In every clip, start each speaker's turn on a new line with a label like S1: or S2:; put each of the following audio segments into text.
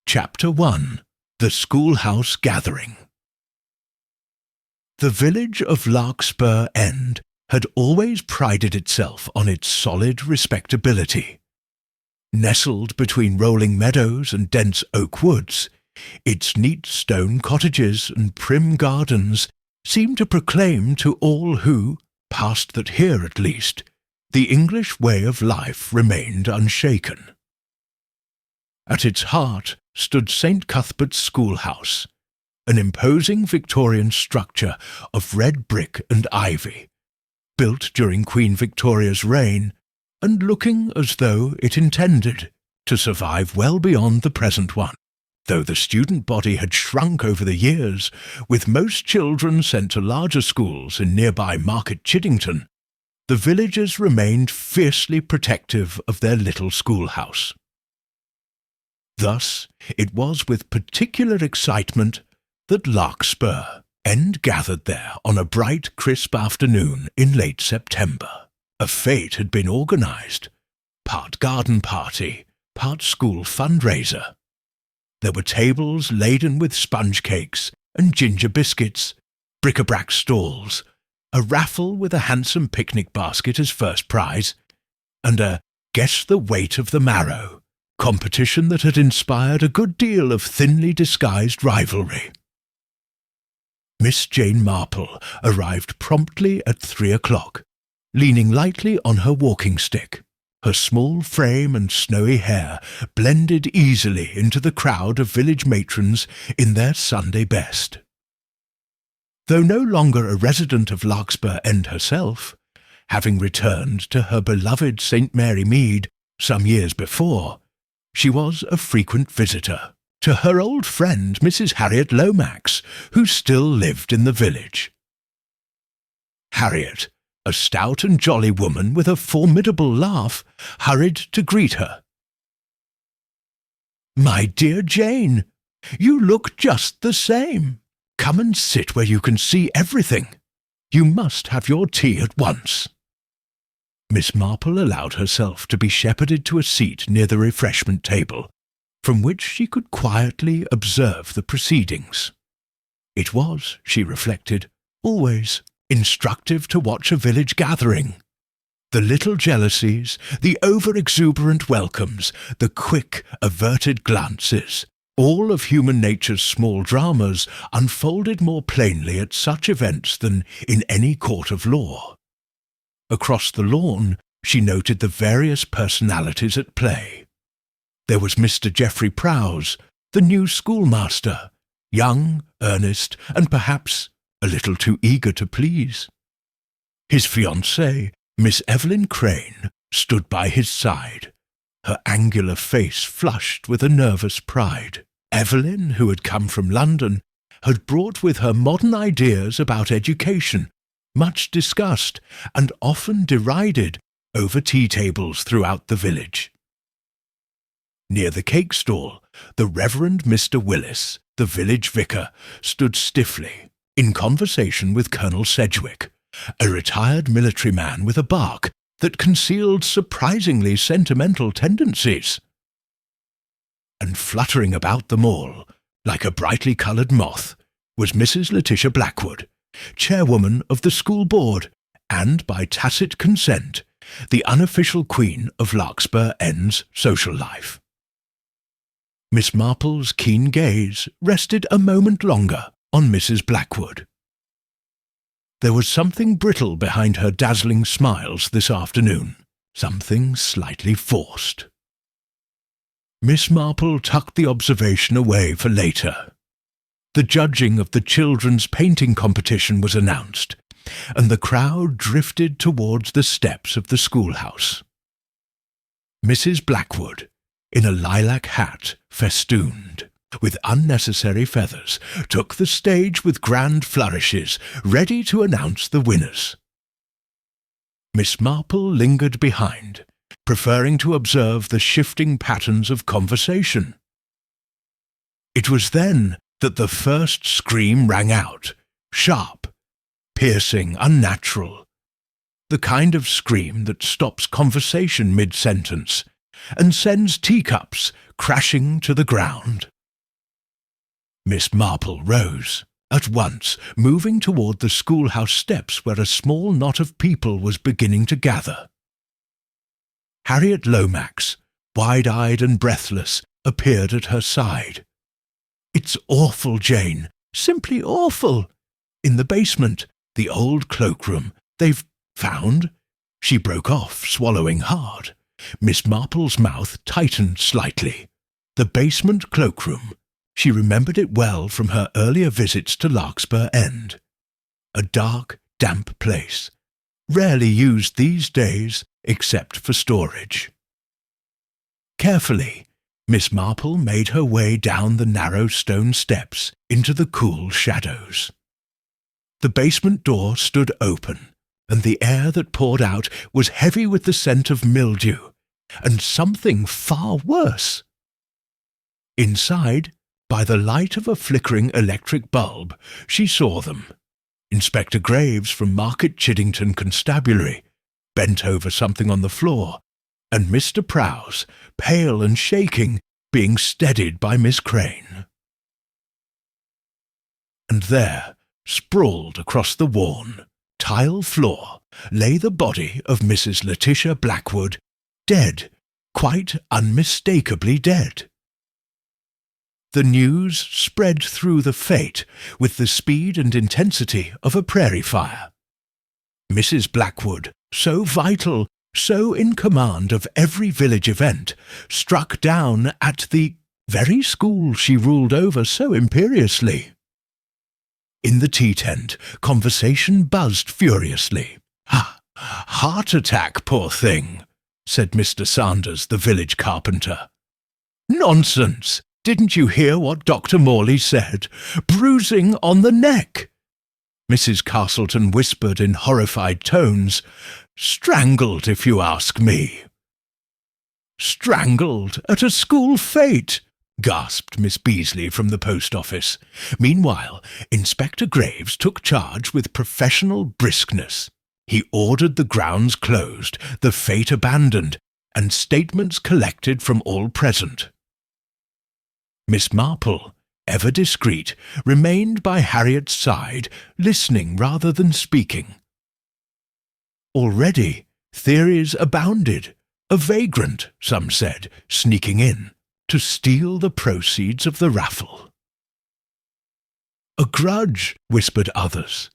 S1: Chapter 1. The Schoolhouse Gathering. The village of Larkspur End had always prided itself on its solid respectability. Nestled between rolling meadows and dense oak woods, its neat stone cottages and prim gardens seemed to proclaim to all who, passed that here at least, the English way of life remained unshaken. At its heart stood St. Cuthbert's Schoolhouse, an imposing Victorian structure of red brick and ivy, built during Queen Victoria's reign, and looking as though it intended to survive well beyond the present one. Though the student body had shrunk over the years, with most children sent to larger schools in nearby Market Chiddington, the villagers remained fiercely protective of their little schoolhouse. Thus, it was with particular excitement that Larkspur End gathered there on a bright, crisp afternoon in late September. A fete had been organised, part garden party, part school fundraiser. There were tables laden with sponge cakes and ginger biscuits, bric-a-brac stalls, a raffle with a handsome picnic basket as first prize, and a guess the weight of the marrow competition that had inspired a good deal of thinly disguised rivalry. Miss Jane Marple arrived promptly at 3 o'clock, leaning lightly on her walking stick. Her small frame and snowy hair blended easily into the crowd of village matrons in their Sunday best. Though no longer a resident of Larkspur End herself, having returned to her beloved St. Mary Mead some years before, she was a frequent visitor to her old friend Mrs. Harriet Lomax, who still lived in the village. Harriet, a stout and jolly woman with a formidable laugh, hurried to greet her. "My dear Jane, you look just the same. Come and sit where you can see everything. You must have your tea at once." Miss Marple allowed herself to be shepherded to a seat near the refreshment table, from which she could quietly observe the proceedings. It was, she reflected, always instructive to watch a village gathering. The little jealousies, the over-exuberant welcomes, the quick, averted glances, all of human nature's small dramas unfolded more plainly at such events than in any court of law. Across the lawn she noted the various personalities at play. There was Mr. Geoffrey Prowse, the new schoolmaster, young, earnest, and perhaps a little too eager to please. His fiancée, Miss Evelyn Crane, stood by his side, her angular face flushed with a nervous pride. Evelyn, who had come from London, had brought with her modern ideas about education, much discussed and often derided over tea-tables throughout the village. Near the cake stall, the Reverend Mr. Willis, the village vicar, stood stiffly, in conversation with Colonel Sedgwick, a retired military man with a bark that concealed surprisingly sentimental tendencies. And fluttering about them all, like a brightly coloured moth, was Mrs. Letitia Blackwood, chairwoman of the school board, and, by tacit consent, the unofficial queen of Larkspur End's social life. Miss Marple's keen gaze rested a moment longer on Mrs. Blackwood. There was something brittle behind her dazzling smiles this afternoon, something slightly forced. Miss Marple tucked the observation away for later. The judging of the children's painting competition was announced, and the crowd drifted towards the steps of the schoolhouse. Mrs. Blackwood, in a lilac hat festooned with unnecessary feathers, took the stage with grand flourishes, ready to announce the winners. Miss Marple lingered behind, preferring to observe the shifting patterns of conversation. It was then that the first scream rang out, sharp, piercing, unnatural, the kind of scream that stops conversation mid-sentence and sends teacups crashing to the ground. Miss Marple rose, at once moving toward the schoolhouse steps where a small knot of people was beginning to gather. Harriet Lomax, wide-eyed and breathless, appeared at her side. "It's awful, Jane, simply awful. In the basement, the old cloakroom, they've found—" She broke off, swallowing hard. Miss Marple's mouth tightened slightly. The basement cloakroom. She remembered it well from her earlier visits to Larkspur End. A dark, damp place, rarely used these days except for storage. Carefully, Miss Marple made her way down the narrow stone steps into the cool shadows. The basement door stood open, and the air that poured out was heavy with the scent of mildew, and something far worse. Inside, by the light of a flickering electric bulb, she saw them. Inspector Graves from Market Chiddington Constabulary, bent over something on the floor, and Mr. Prowse, pale and shaking, being steadied by Miss Crane. And there, sprawled across the worn, tile floor, lay the body of Mrs. Letitia Blackwood, dead, quite unmistakably dead. The news spread through the fete with the speed and intensity of a prairie fire. Mrs. Blackwood, so vital, so in command of every village event, struck down at the very school she ruled over so imperiously. In the tea-tent, conversation buzzed furiously. "Heart attack, poor thing," said Mr. Sanders, the village carpenter. "Nonsense! Didn't you hear what Dr. Morley said? Bruising on the neck." Mrs. Castleton whispered in horrified tones, "Strangled, if you ask me." "Strangled at a school fete," gasped Miss Beasley from the post office. Meanwhile, Inspector Graves took charge with professional briskness. He ordered the grounds closed, the fete abandoned, and statements collected from all present. Miss Marple, ever discreet, remained by Harriet's side, listening rather than speaking. Already theories abounded. A vagrant, some said, sneaking in, to steal the proceeds of the raffle. A grudge, whispered others.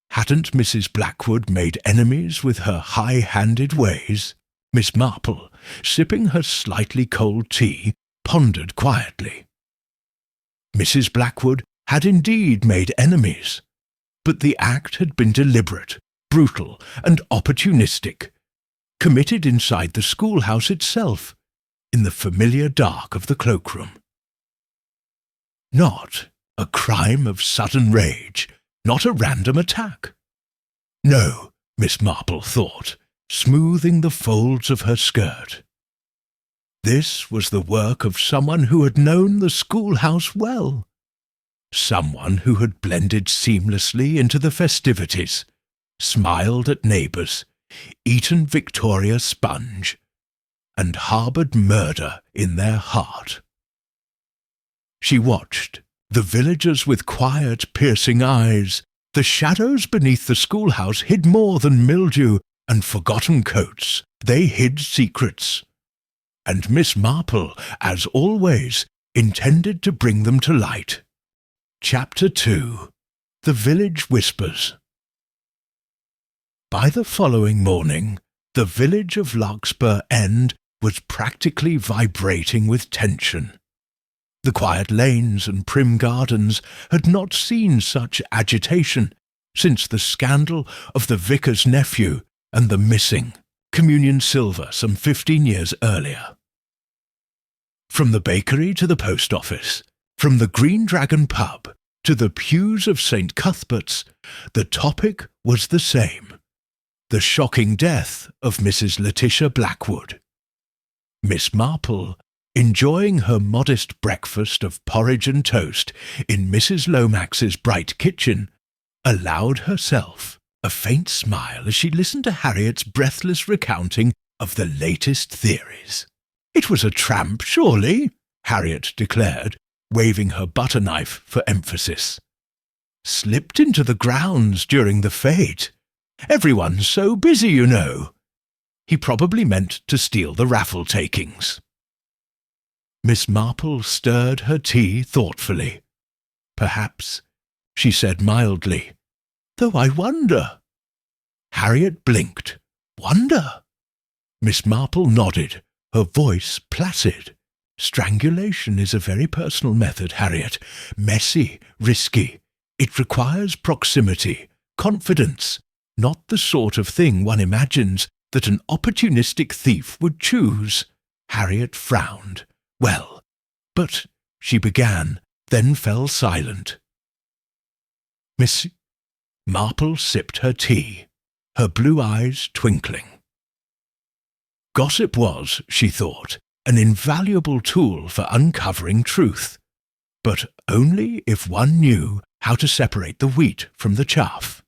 S1: Hadn't Mrs. Blackwood made enemies with her high-handed ways? Miss Marple, sipping her slightly cold tea, pondered quietly. Mrs. Blackwood had indeed made enemies, but the act had been deliberate, brutal, and opportunistic, committed inside the schoolhouse itself, in the familiar dark of the cloakroom. Not a crime of sudden rage, not a random attack. No, Miss Marple thought, smoothing the folds of her skirt. This was the work of someone who had known the schoolhouse well, someone who had blended seamlessly into the festivities, smiled at neighbours, eaten Victoria sponge, and harboured murder in their heart. She watched, the villagers with quiet, piercing eyes. The shadows beneath the schoolhouse hid more than mildew and forgotten coats. They hid secrets. And Miss Marple, as always, intended to bring them to light. Chapter 2. The Village Whispers. By the following morning, the village of Larkspur End was practically vibrating with tension. The quiet lanes and prim gardens had not seen such agitation since the scandal of the vicar's nephew and the missing communion silver some 15 years earlier. From the bakery to the post office, from the Green Dragon pub to the pews of St. Cuthbert's, the topic was the same: the shocking death of Mrs. Letitia Blackwood. Miss Marple, enjoying her modest breakfast of porridge and toast in Mrs. Lomax's bright kitchen, allowed herself a faint smile as she listened to Harriet's breathless recounting of the latest theories. "It was a tramp, surely," Harriet declared, waving her butter knife for emphasis. "Slipped into the grounds during the fete. Everyone's so busy, you know." He probably meant to steal the raffle takings. Miss Marple stirred her tea thoughtfully. "Perhaps," she said mildly, "though I wonder." Harriet blinked. "Wonder?" Miss Marple nodded, her voice placid. "Strangulation is a very personal method, Harriet. Messy, risky. It requires proximity, confidence, not the sort of thing one imagines that an opportunistic thief would choose." Harriet frowned. "Well, but," she began, then fell silent. Miss Marple sipped her tea, her blue eyes twinkling. Gossip was, she thought, an invaluable tool for uncovering truth, but only if one knew how to separate the wheat from the chaff.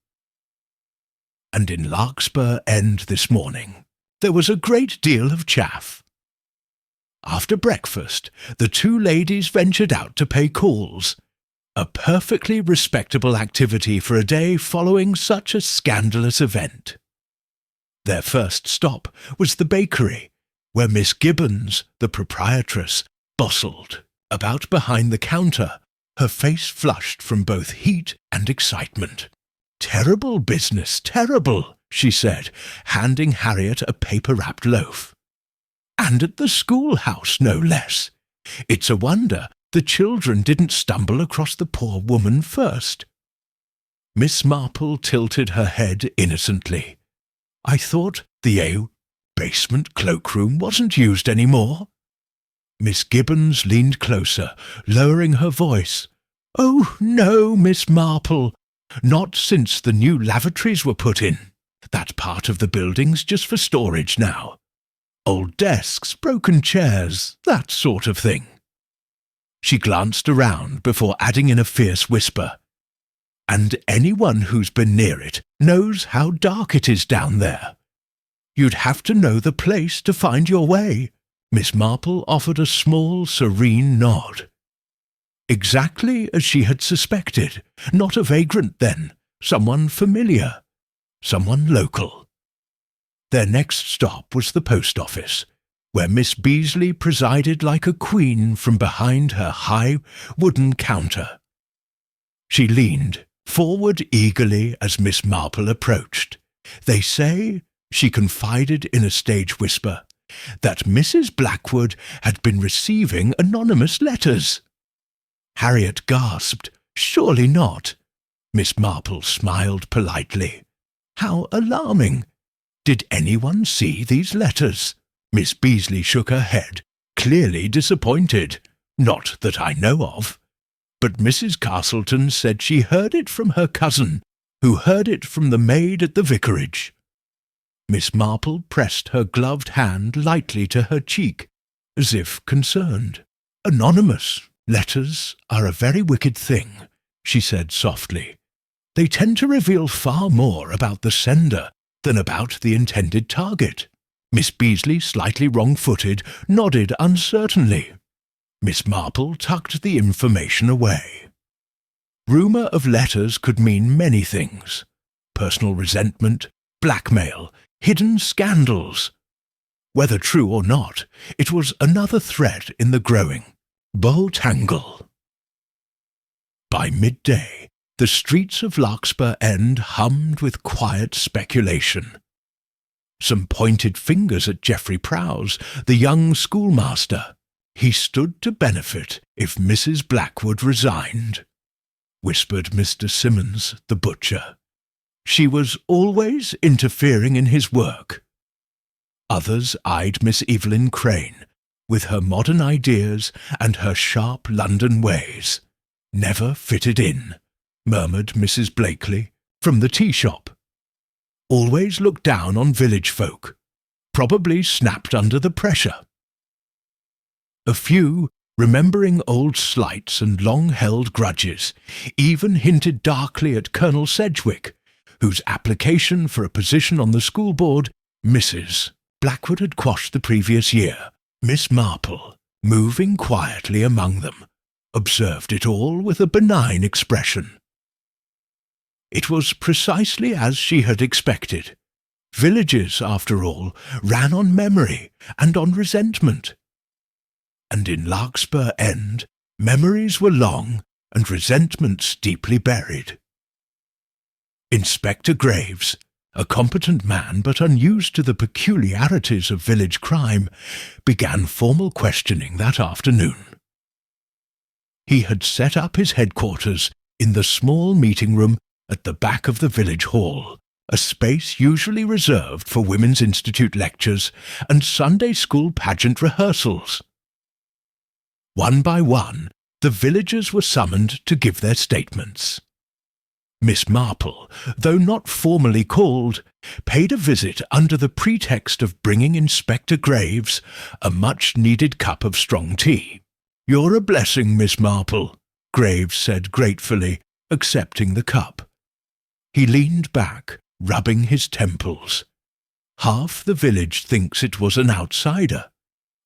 S1: And in Larkspur End this morning there was a great deal of chaff. After breakfast, the two ladies ventured out to pay calls, a perfectly respectable activity for a day following such a scandalous event. Their first stop was the bakery, where Miss Gibbons, the proprietress, bustled about behind the counter, her face flushed from both heat and excitement. "Terrible business, terrible," she said, handing Harriet a paper-wrapped loaf. "And at the schoolhouse, no less. It's a wonder the children didn't stumble across the poor woman first." Miss Marple tilted her head innocently. "I thought the basement cloakroom wasn't used any more." Miss Gibbons leaned closer, lowering her voice. "Oh, no, Miss Marple. Not since the new lavatories were put in. That part of the building's just for storage now. Old desks, broken chairs, that sort of thing." She glanced around before adding in a fierce whisper, "And anyone who's been near it knows how dark it is down there. You'd have to know the place to find your way." Miss Marple offered a small, serene nod. Exactly as she had suspected. Not a vagrant, then. Someone familiar. Someone local. Their next stop was the post office, where Miss Beasley presided like a queen from behind her high wooden counter. She leaned forward eagerly as Miss Marple approached. "They say," she confided in a stage whisper, "that Mrs. Blackwood had been receiving anonymous letters." Harriet gasped. "Surely not." Miss Marple smiled politely. "How alarming! Did anyone see these letters?" Miss Beasley shook her head, clearly disappointed. "Not that I know of. But Mrs. Castleton said she heard it from her cousin, who heard it from the maid at the vicarage." Miss Marple pressed her gloved hand lightly to her cheek, as if concerned. "Anonymous letters are a very wicked thing," she said softly. "They tend to reveal far more about the sender than about the intended target." Miss Beasley, slightly wrong-footed, nodded uncertainly. Miss Marple tucked the information away. Rumour of letters could mean many things. Personal resentment, blackmail, hidden scandals. Whether true or not, it was another thread in the growing bow tangle. By midday, the streets of Larkspur End hummed with quiet speculation. Some pointed fingers at Geoffrey Prowse, the young schoolmaster. He stood to benefit if Mrs. Blackwood resigned, whispered Mr. Simmons, the butcher. She was always interfering in his work. Others eyed Miss Evelyn Crane, with her modern ideas and her sharp London ways. "Never fitted in," murmured Mrs. Blakely, from the tea-shop. "Always looked down on village folk. Probably snapped under the pressure." A few, remembering old slights and long-held grudges, even hinted darkly at Colonel Sedgwick, whose application for a position on the school board Mrs. Blackwood had quashed the previous year. Miss Marple, moving quietly among them, observed it all with a benign expression. It was precisely as she had expected. Villages, after all, ran on memory and on resentment. And in Larkspur End, memories were long and resentments deeply buried. Inspector Graves, a competent man but unused to the peculiarities of village crime, began formal questioning that afternoon. He had set up his headquarters in the small meeting room at the back of the village hall, a space usually reserved for Women's Institute lectures and Sunday school pageant rehearsals. One by one, the villagers were summoned to give their statements. Miss Marple, though not formally called, paid a visit under the pretext of bringing Inspector Graves a much-needed cup of strong tea. "You're a blessing, Miss Marple," Graves said gratefully, accepting the cup. He leaned back, rubbing his temples. Half the village thinks it was an outsider.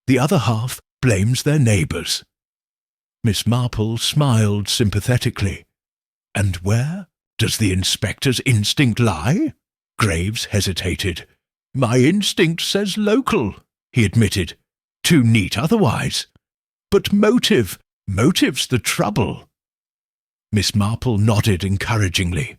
S1: The other half blames their neighbours. Miss Marple smiled sympathetically. "And where does the inspector's instinct lie?" Graves hesitated. "My instinct says local," he admitted. "Too neat otherwise. But motive's the trouble." Miss Marple nodded encouragingly.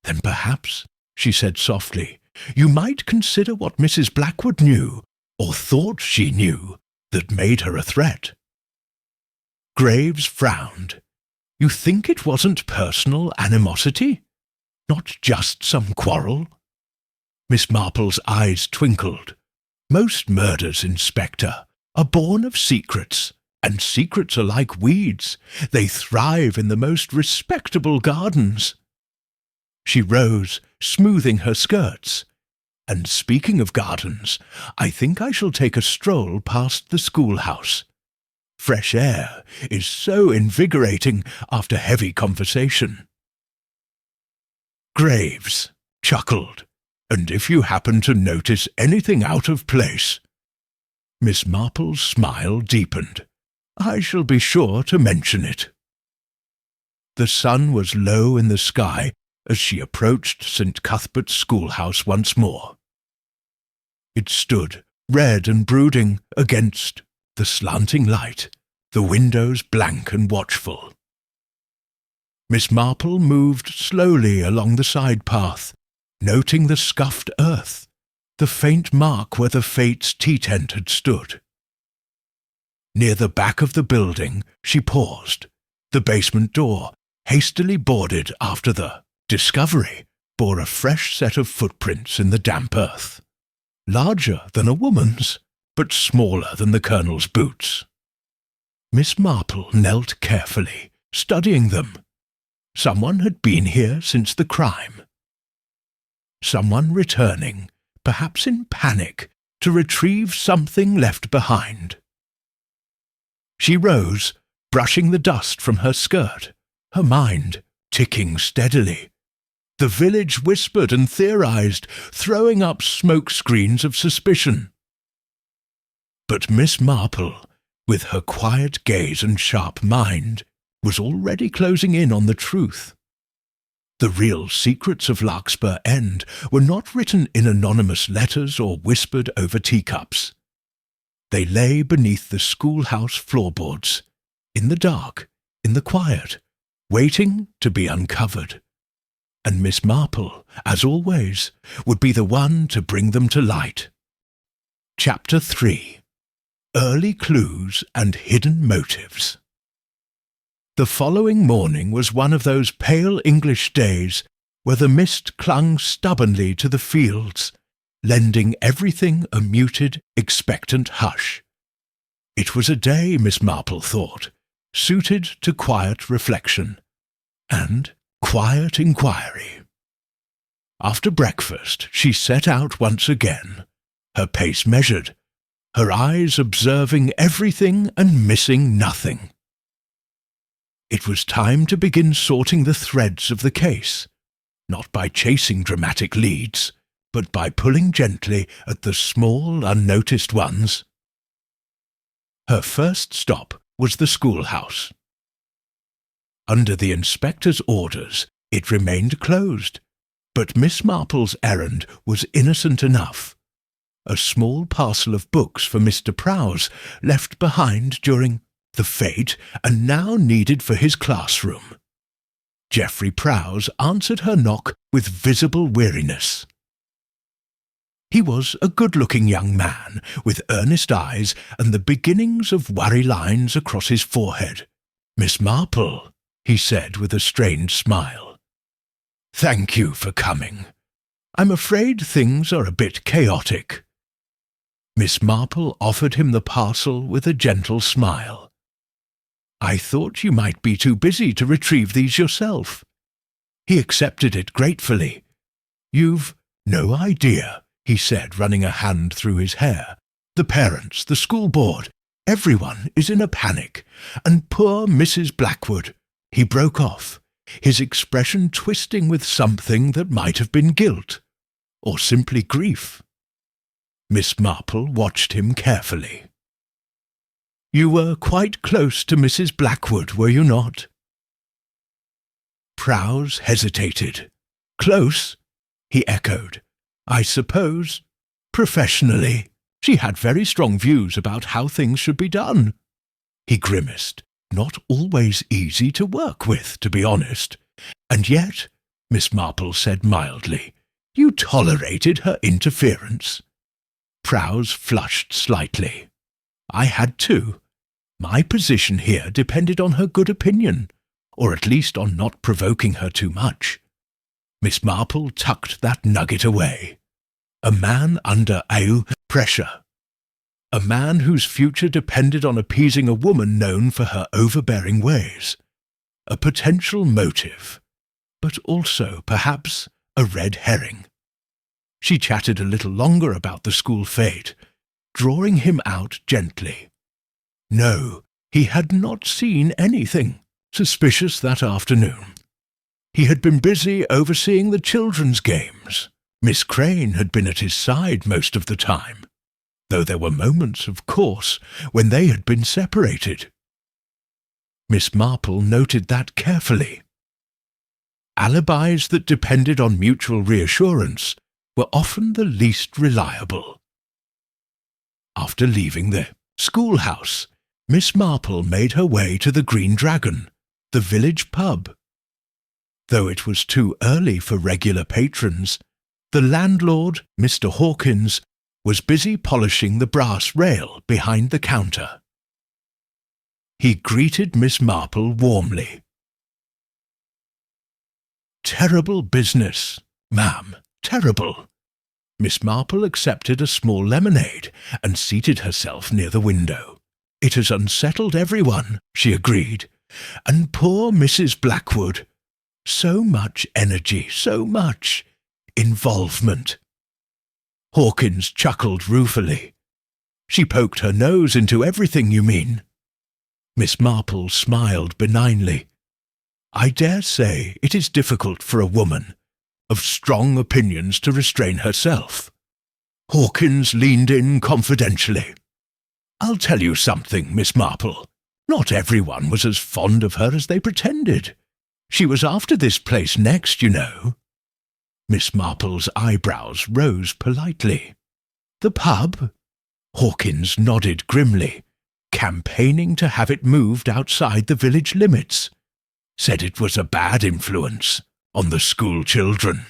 S1: "Then perhaps," she said softly, "you might consider what Mrs. Blackwood knew, or thought she knew, that made her a threat." Graves frowned. "You think it wasn't personal animosity? Not just some quarrel?" Miss Marple's eyes twinkled. "Most murders, Inspector, are born of secrets, and secrets are like weeds. They thrive in the most respectable gardens." She rose, smoothing her skirts. "And speaking of gardens, I think I shall take a stroll past the schoolhouse. Fresh air is so invigorating after heavy conversation." Graves chuckled. "And if you happen to notice anything out of place—" Miss Marple's smile deepened. "I shall be sure to mention it." The sun was low in the sky as she approached St. Cuthbert's schoolhouse once more. It stood, red and brooding, against the slanting light, the windows blank and watchful. Miss Marple moved slowly along the side path, noting the scuffed earth, the faint mark where the Fates' tea-tent had stood. Near the back of the building, she paused. The basement door, hastily boarded after the discovery, bore a fresh set of footprints in the damp earth. Larger than a woman's, but smaller than the Colonel's boots. Miss Marple knelt carefully, studying them. Someone had been here since the crime. Someone returning, perhaps in panic, to retrieve something left behind. She rose, brushing the dust from her skirt, her mind ticking steadily. The village whispered and theorized, throwing up smoke screens of suspicion. But Miss Marple, with her quiet gaze and sharp mind, was already closing in on the truth. The real secrets of Larkspur End were not written in anonymous letters or whispered over teacups. They lay beneath the schoolhouse floorboards, in the dark, in the quiet, waiting to be uncovered. And Miss Marple, as always, would be the one to bring them to light. Chapter 3. Early Clues and Hidden Motives. The following morning was one of those pale English days where the mist clung stubbornly to the fields, lending everything a muted, expectant hush. It was a day, Miss Marple thought, suited to quiet reflection and quiet inquiry. After breakfast she set out once again, her pace measured, her eyes observing everything and missing nothing. It was time to begin sorting the threads of the case, not by chasing dramatic leads, but by pulling gently at the small, unnoticed ones. Her first stop was the schoolhouse. Under the inspector's orders, it remained closed, but Miss Marple's errand was innocent enough. A small parcel of books for Mr. Prowse, left behind during the fete and now needed for his classroom. Geoffrey Prowse answered her knock with visible weariness. He was a good-looking young man, with earnest eyes and the beginnings of worry lines across his forehead. "Miss Marple," he said with a strange smile. "Thank you for coming. I'm afraid things are a bit chaotic." Miss Marple offered him the parcel with a gentle smile. "I thought you might be too busy to retrieve these yourself." He accepted it gratefully. "You've no idea," he said, running a hand through his hair. "The parents, the school board, everyone is in a panic, and poor Mrs. Blackwood—" He broke off, his expression twisting with something that might have been guilt, or simply grief. Miss Marple watched him carefully. "You were quite close to Mrs. Blackwood, were you not?" Prowse hesitated. "Close?" he echoed. "I suppose, professionally, she had very strong views about how things should be done." He grimaced. "Not always easy to work with, to be honest. And yet," Miss Marple said mildly, "you tolerated her interference." Prowse flushed slightly. "I had to. My position here depended on her good opinion, or at least on not provoking her too much." Miss Marple tucked that nugget away. A man under pressure. A man whose future depended on appeasing a woman known for her overbearing ways. A potential motive, but also, perhaps, a red herring. She chatted a little longer about the school fete, drawing him out gently. No, he had not seen anything suspicious that afternoon. He had been busy overseeing the children's games. Miss Crane had been at his side most of the time, though there were moments, of course, when they had been separated. Miss Marple noted that carefully. Alibis that depended on mutual reassurance were often the least reliable. After leaving the schoolhouse, Miss Marple made her way to the Green Dragon, the village pub. Though it was too early for regular patrons, the landlord, Mr. Hawkins, was busy polishing the brass rail behind the counter. He greeted Miss Marple warmly. "Terrible business, ma'am, terrible." Miss Marple accepted a small lemonade and seated herself near the window. "It has unsettled everyone," she agreed. "And poor Mrs. Blackwood. So much energy, so much involvement." Hawkins chuckled ruefully. "She poked her nose into everything, you mean?" Miss Marple smiled benignly. "I dare say it is difficult for a woman of strong opinions to restrain herself." Hawkins leaned in confidentially. "I'll tell you something, Miss Marple. Not everyone was as fond of her as they pretended. She was after this place next, you know." Miss Marple's eyebrows rose politely. "The pub?" Hawkins nodded grimly, campaigning to have it moved outside the village limits. "Said it was a bad influence on the school children."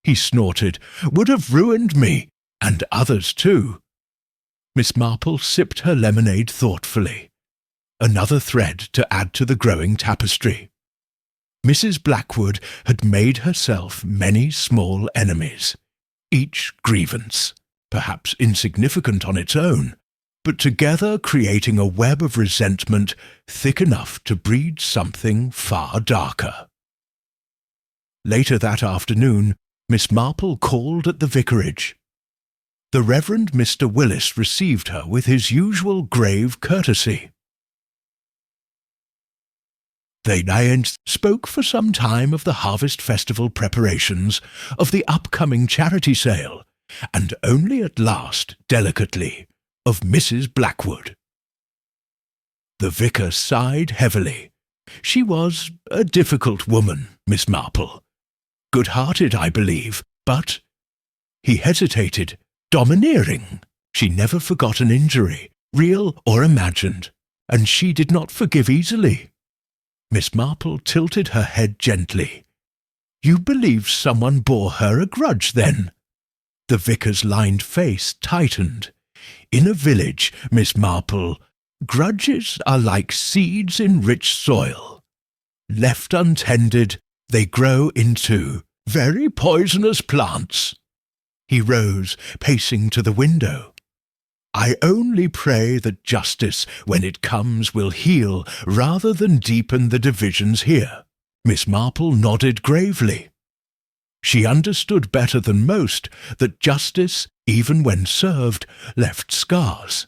S1: He snorted. "Would have ruined me, and others too." Miss Marple sipped her lemonade thoughtfully. Another thread to add to the growing tapestry. Mrs. Blackwood had made herself many small enemies, each grievance, perhaps insignificant on its own, but together creating a web of resentment thick enough to breed something far darker. Later that afternoon, Miss Marple called at the vicarage. The Reverend Mr. Willis received her with his usual grave courtesy. They spoke for some time of the harvest festival preparations, of the upcoming charity sale, and only at last, delicately, of Mrs. Blackwood. The vicar sighed heavily. She was a difficult woman, Miss Marple. Good-hearted, I believe, but—" he hesitated. "Domineering. She never forgot an injury, real or imagined, and she did not forgive easily." Miss Marple tilted her head gently. "You believe someone bore her a grudge, then?" The vicar's lined face tightened. "In a village, Miss Marple, grudges are like seeds in rich soil. Left untended, they grow into very poisonous plants." He rose, pacing to the window. "I only pray that justice, when it comes, will heal rather than deepen the divisions here." Miss Marple nodded gravely. She understood better than most that justice, even when served, left scars.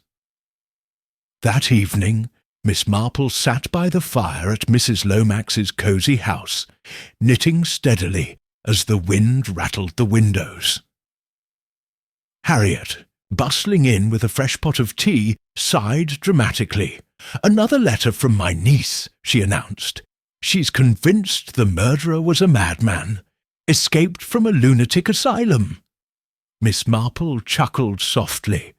S1: That evening, Miss Marple sat by the fire at Mrs. Lomax's cosy house, knitting steadily as the wind rattled the windows. Harriet, bustling in with a fresh pot of tea, sighed dramatically. "Another letter from my niece," she announced. "She's convinced the murderer was a madman, escaped from a lunatic asylum." Miss Marple chuckled softly.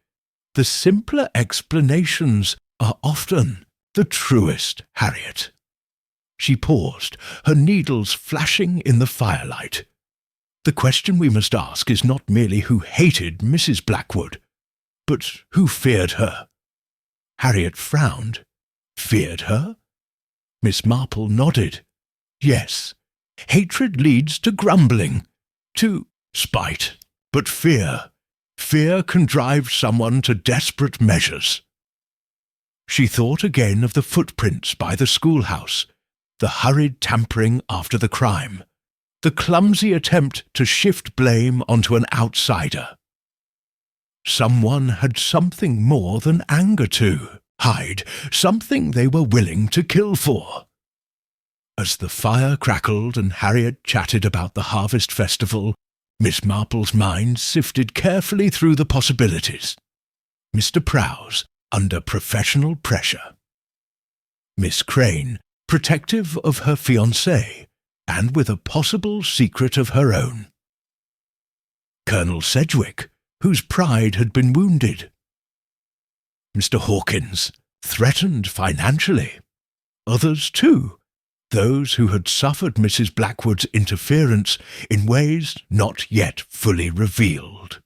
S1: "The simpler explanations are often the truest, Harriet." She paused, her needles flashing in the firelight. "The question we must ask is not merely who hated Mrs. Blackwood, but who feared her." Harriet frowned. "Feared her?" Miss Marple nodded. "Yes. Hatred leads to grumbling, to spite. But fear can drive someone to desperate measures." She thought again of the footprints by the schoolhouse, the hurried tampering after the crime, the clumsy attempt to shift blame onto an outsider. Someone had something more than anger to hide, something they were willing to kill for. As the fire crackled and Harriet chatted about the harvest festival, Miss Marple's mind sifted carefully through the possibilities. Mr. Prowse, under professional pressure. Miss Crane, protective of her fiancé, and with a possible secret of her own. Colonel Sedgwick, whose pride had been wounded. Mr. Hawkins, threatened financially. Others, too, those who had suffered Mrs. Blackwood's interference in ways not yet fully revealed.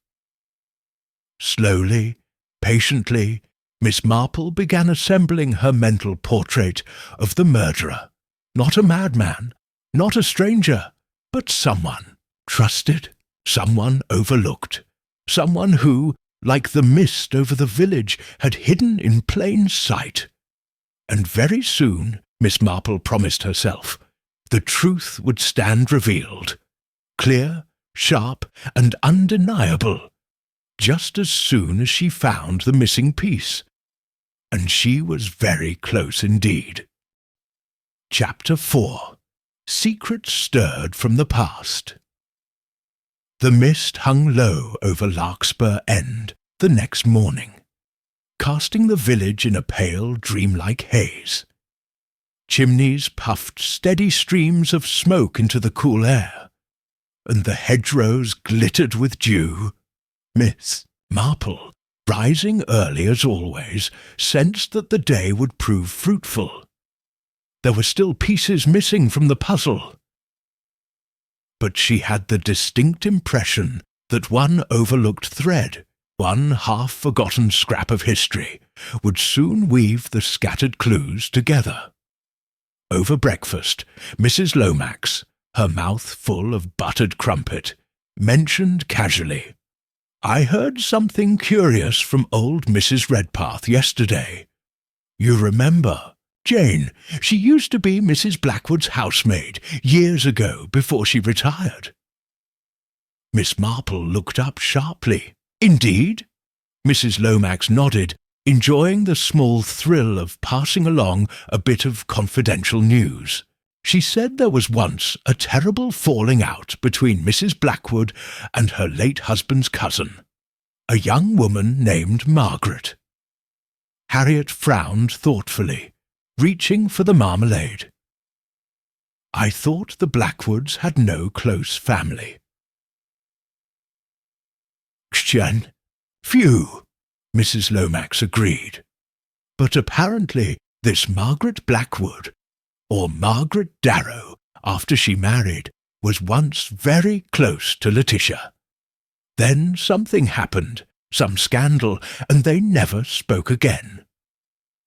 S1: Slowly, patiently, Miss Marple began assembling her mental portrait of the murderer. Not a madman, not a stranger, but someone trusted, someone overlooked, someone who, like the mist over the village, had hidden in plain sight. And very soon, Miss Marple promised herself, the truth would stand revealed, clear, sharp, and undeniable, just as soon as she found the missing piece. And she was very close indeed. Chapter 4. Secrets Stirred from the Past. The mist hung low over Larkspur End the next morning, casting the village in a pale, dreamlike haze. Chimneys puffed steady streams of smoke into the cool air, and the hedgerows glittered with dew. Miss Marple, rising early as always, sensed that the day would prove fruitful. There were still pieces missing from the puzzle, but she had the distinct impression that one overlooked thread, one half-forgotten scrap of history, would soon weave the scattered clues together. Over breakfast, Mrs. Lomax, her mouth full of buttered crumpet, mentioned casually, "I heard something curious from old Mrs. Redpath yesterday. You remember, Jane, she used to be Mrs. Blackwood's housemaid years ago before she retired." Miss Marple looked up sharply. "Indeed?" Mrs. Lomax nodded, enjoying the small thrill of passing along a bit of confidential news. "She said there was once a terrible falling out between Mrs. Blackwood and her late husband's cousin, a young woman named Margaret." Harriet frowned thoughtfully, reaching for the marmalade. I thought the Blackwoods had no close family. Chen, few, Mrs. Lomax agreed. But apparently this Margaret Blackwood, or Margaret Darrow, after she married, was once very close to Letitia. Then something happened, some scandal, and they never spoke again.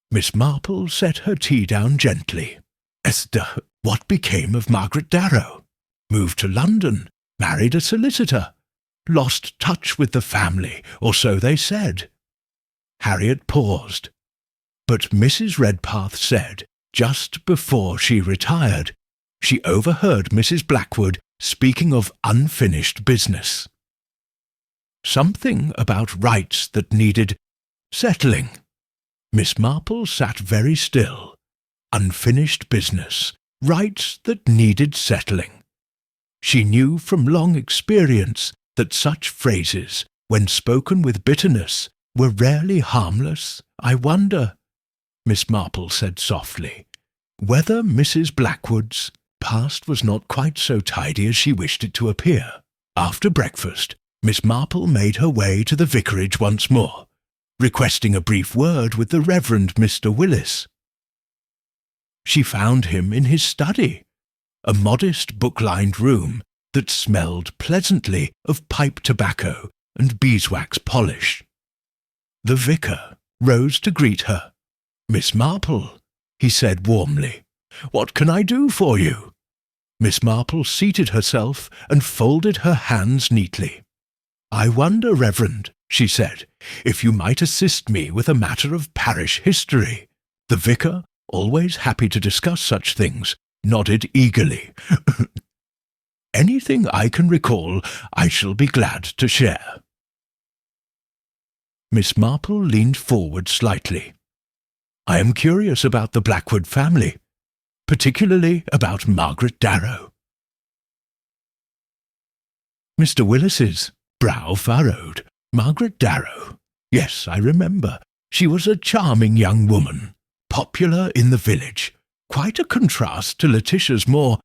S1: Miss Marple set her tea down gently. Esther, what became of Margaret Darrow? Moved to London, married a solicitor, lost touch with the family, or so they said. Harriet paused. But Mrs. Redpath said, just before she retired, she overheard Mrs. Blackwood speaking of unfinished business. Something about rights that needed settling. Miss Marple sat very still. Unfinished business, rights that needed settling. She knew from long experience that such phrases, when spoken with bitterness, were rarely harmless. I wonder, Miss Marple said softly, whether Mrs. Blackwood's past was not quite so tidy as she wished it to appear. After breakfast, Miss Marple made her way to the vicarage once more, requesting a brief word with the Reverend Mr. Willis. She found him in his study, a modest book-lined room that smelled pleasantly of pipe tobacco and beeswax polish. The vicar rose to greet her. "Miss Marple," he said warmly, "what can I do for you?" Miss Marple seated herself and folded her hands neatly. "I wonder, Reverend," she said, "if you might assist me with a matter of parish history." The vicar, always happy to discuss such things, nodded eagerly. "Anything I can recall, I shall be glad to share." Miss Marple leaned forward slightly. "I am curious about the Blackwood family, particularly about Margaret Darrow." Mr. Willis's brow furrowed. Margaret Darrow. Yes, I remember. She was a charming young woman, popular in the village, quite a contrast to Letitia's more,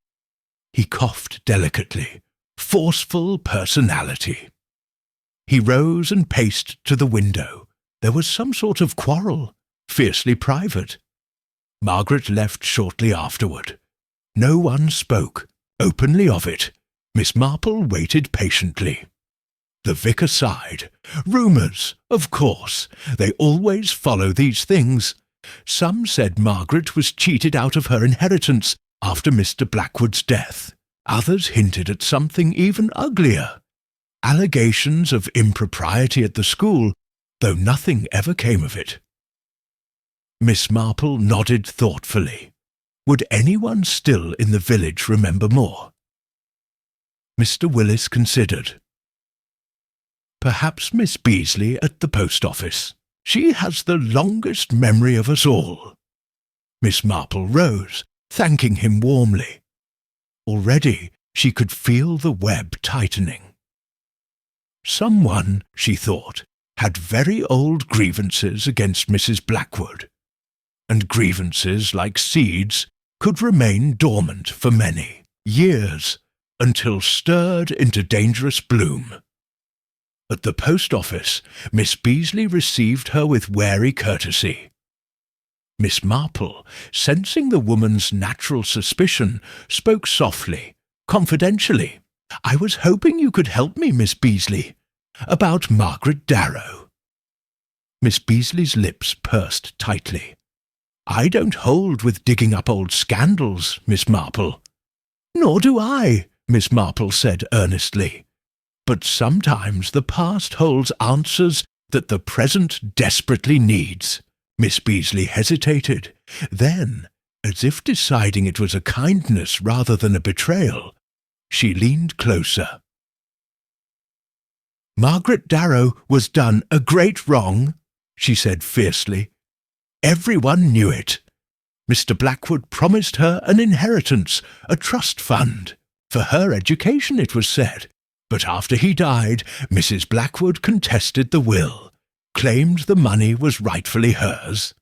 S1: he coughed delicately, forceful personality. He rose and paced to the window. There was some sort of quarrel, fiercely private. Margaret left shortly afterward. No one spoke openly of it. Miss Marple waited patiently. The vicar sighed. Rumours, of course. They always follow these things. Some said Margaret was cheated out of her inheritance after Mr. Blackwood's death. Others hinted at something even uglier. Allegations of impropriety at the school, though nothing ever came of it. Miss Marple nodded thoughtfully. Would anyone still in the village remember more? Mr. Willis considered. Perhaps Miss Beasley at the post office. She has the longest memory of us all. Miss Marple rose, thanking him warmly. Already she could feel the web tightening. Someone, she thought, had very old grievances against Mrs. Blackwood, and grievances, like seeds, could remain dormant for many years, until stirred into dangerous bloom. At the post office, Miss Beasley received her with wary courtesy. Miss Marple, sensing the woman's natural suspicion, spoke softly, confidentially. "I was hoping you could help me, Miss Beasley, about Margaret Darrow." Miss Beasley's lips pursed tightly. "I don't hold with digging up old scandals, Miss Marple." "Nor do I," Miss Marple said earnestly. "But sometimes the past holds answers that the present desperately needs." Miss Beasley hesitated. Then, as if deciding it was a kindness rather than a betrayal, she leaned closer. "Margaret Darrow was done a great wrong," she said fiercely. "Everyone knew it. Mr. Blackwood promised her an inheritance, a trust fund, for her education, it was said. But after he died, Mrs. Blackwood contested the will, claimed the money was rightfully hers."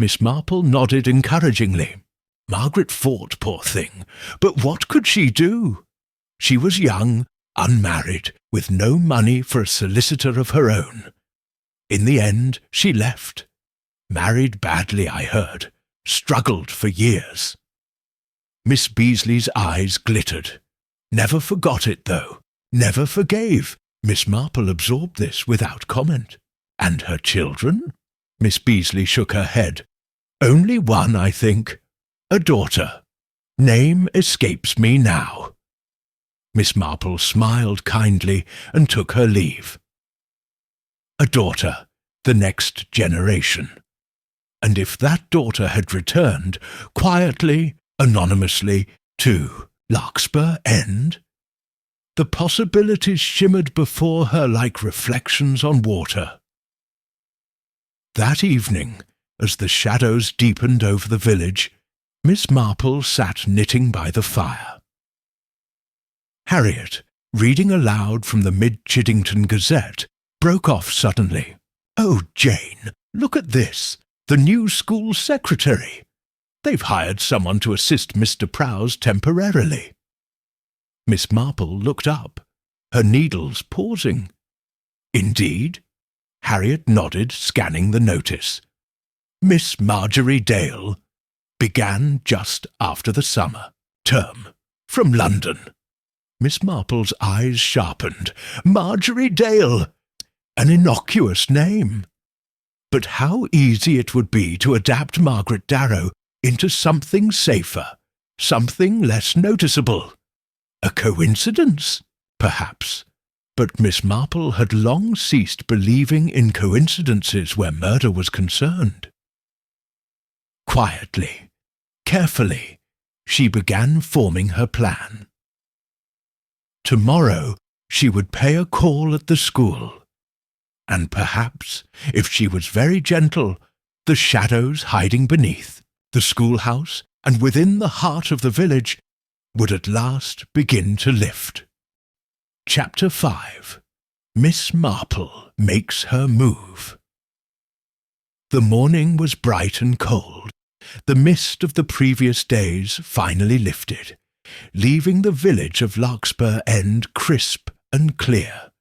S1: Miss Marple nodded encouragingly. Margaret fought, poor thing, but what could she do? She was young, unmarried, with no money for a solicitor of her own. In the end, she left. Married badly, I heard. Struggled for years. Miss Beasley's eyes glittered. Never forgot it, though. Never forgave. Miss Marple absorbed this without comment. And her children? Miss Beasley shook her head. Only one, I think. A daughter. Name escapes me now. Miss Marple smiled kindly and took her leave. A daughter, the next generation. And if that daughter had returned, quietly, anonymously, to Larkspur End? The possibilities shimmered before her like reflections on water. That evening, as the shadows deepened over the village, Miss Marple sat knitting by the fire. Harriet, reading aloud from the Mid-Chiddington Gazette, broke off suddenly. "Oh, Jane, look at this! The new school secretary! They've hired someone to assist Mr. Prowse temporarily." Miss Marple looked up, her needles pausing. "Indeed?" Harriet nodded, scanning the notice. "Miss Marjorie Dale. Began just after the summer term. From London." Miss Marple's eyes sharpened. Marjorie Dale! An innocuous name. But how easy it would be to adapt Margaret Darrow into something safer, something less noticeable. A coincidence, perhaps. But Miss Marple had long ceased believing in coincidences where murder was concerned. Quietly, carefully, she began forming her plan. Tomorrow she would pay a call at the school, and perhaps, if she was very gentle, the shadows hiding beneath, the schoolhouse, and within the heart of the village, would at last begin to lift. Chapter 5. Miss Marple Makes Her Move. The morning was bright and cold. The mist of the previous days finally lifted, leaving the village of Larkspur End crisp and clear.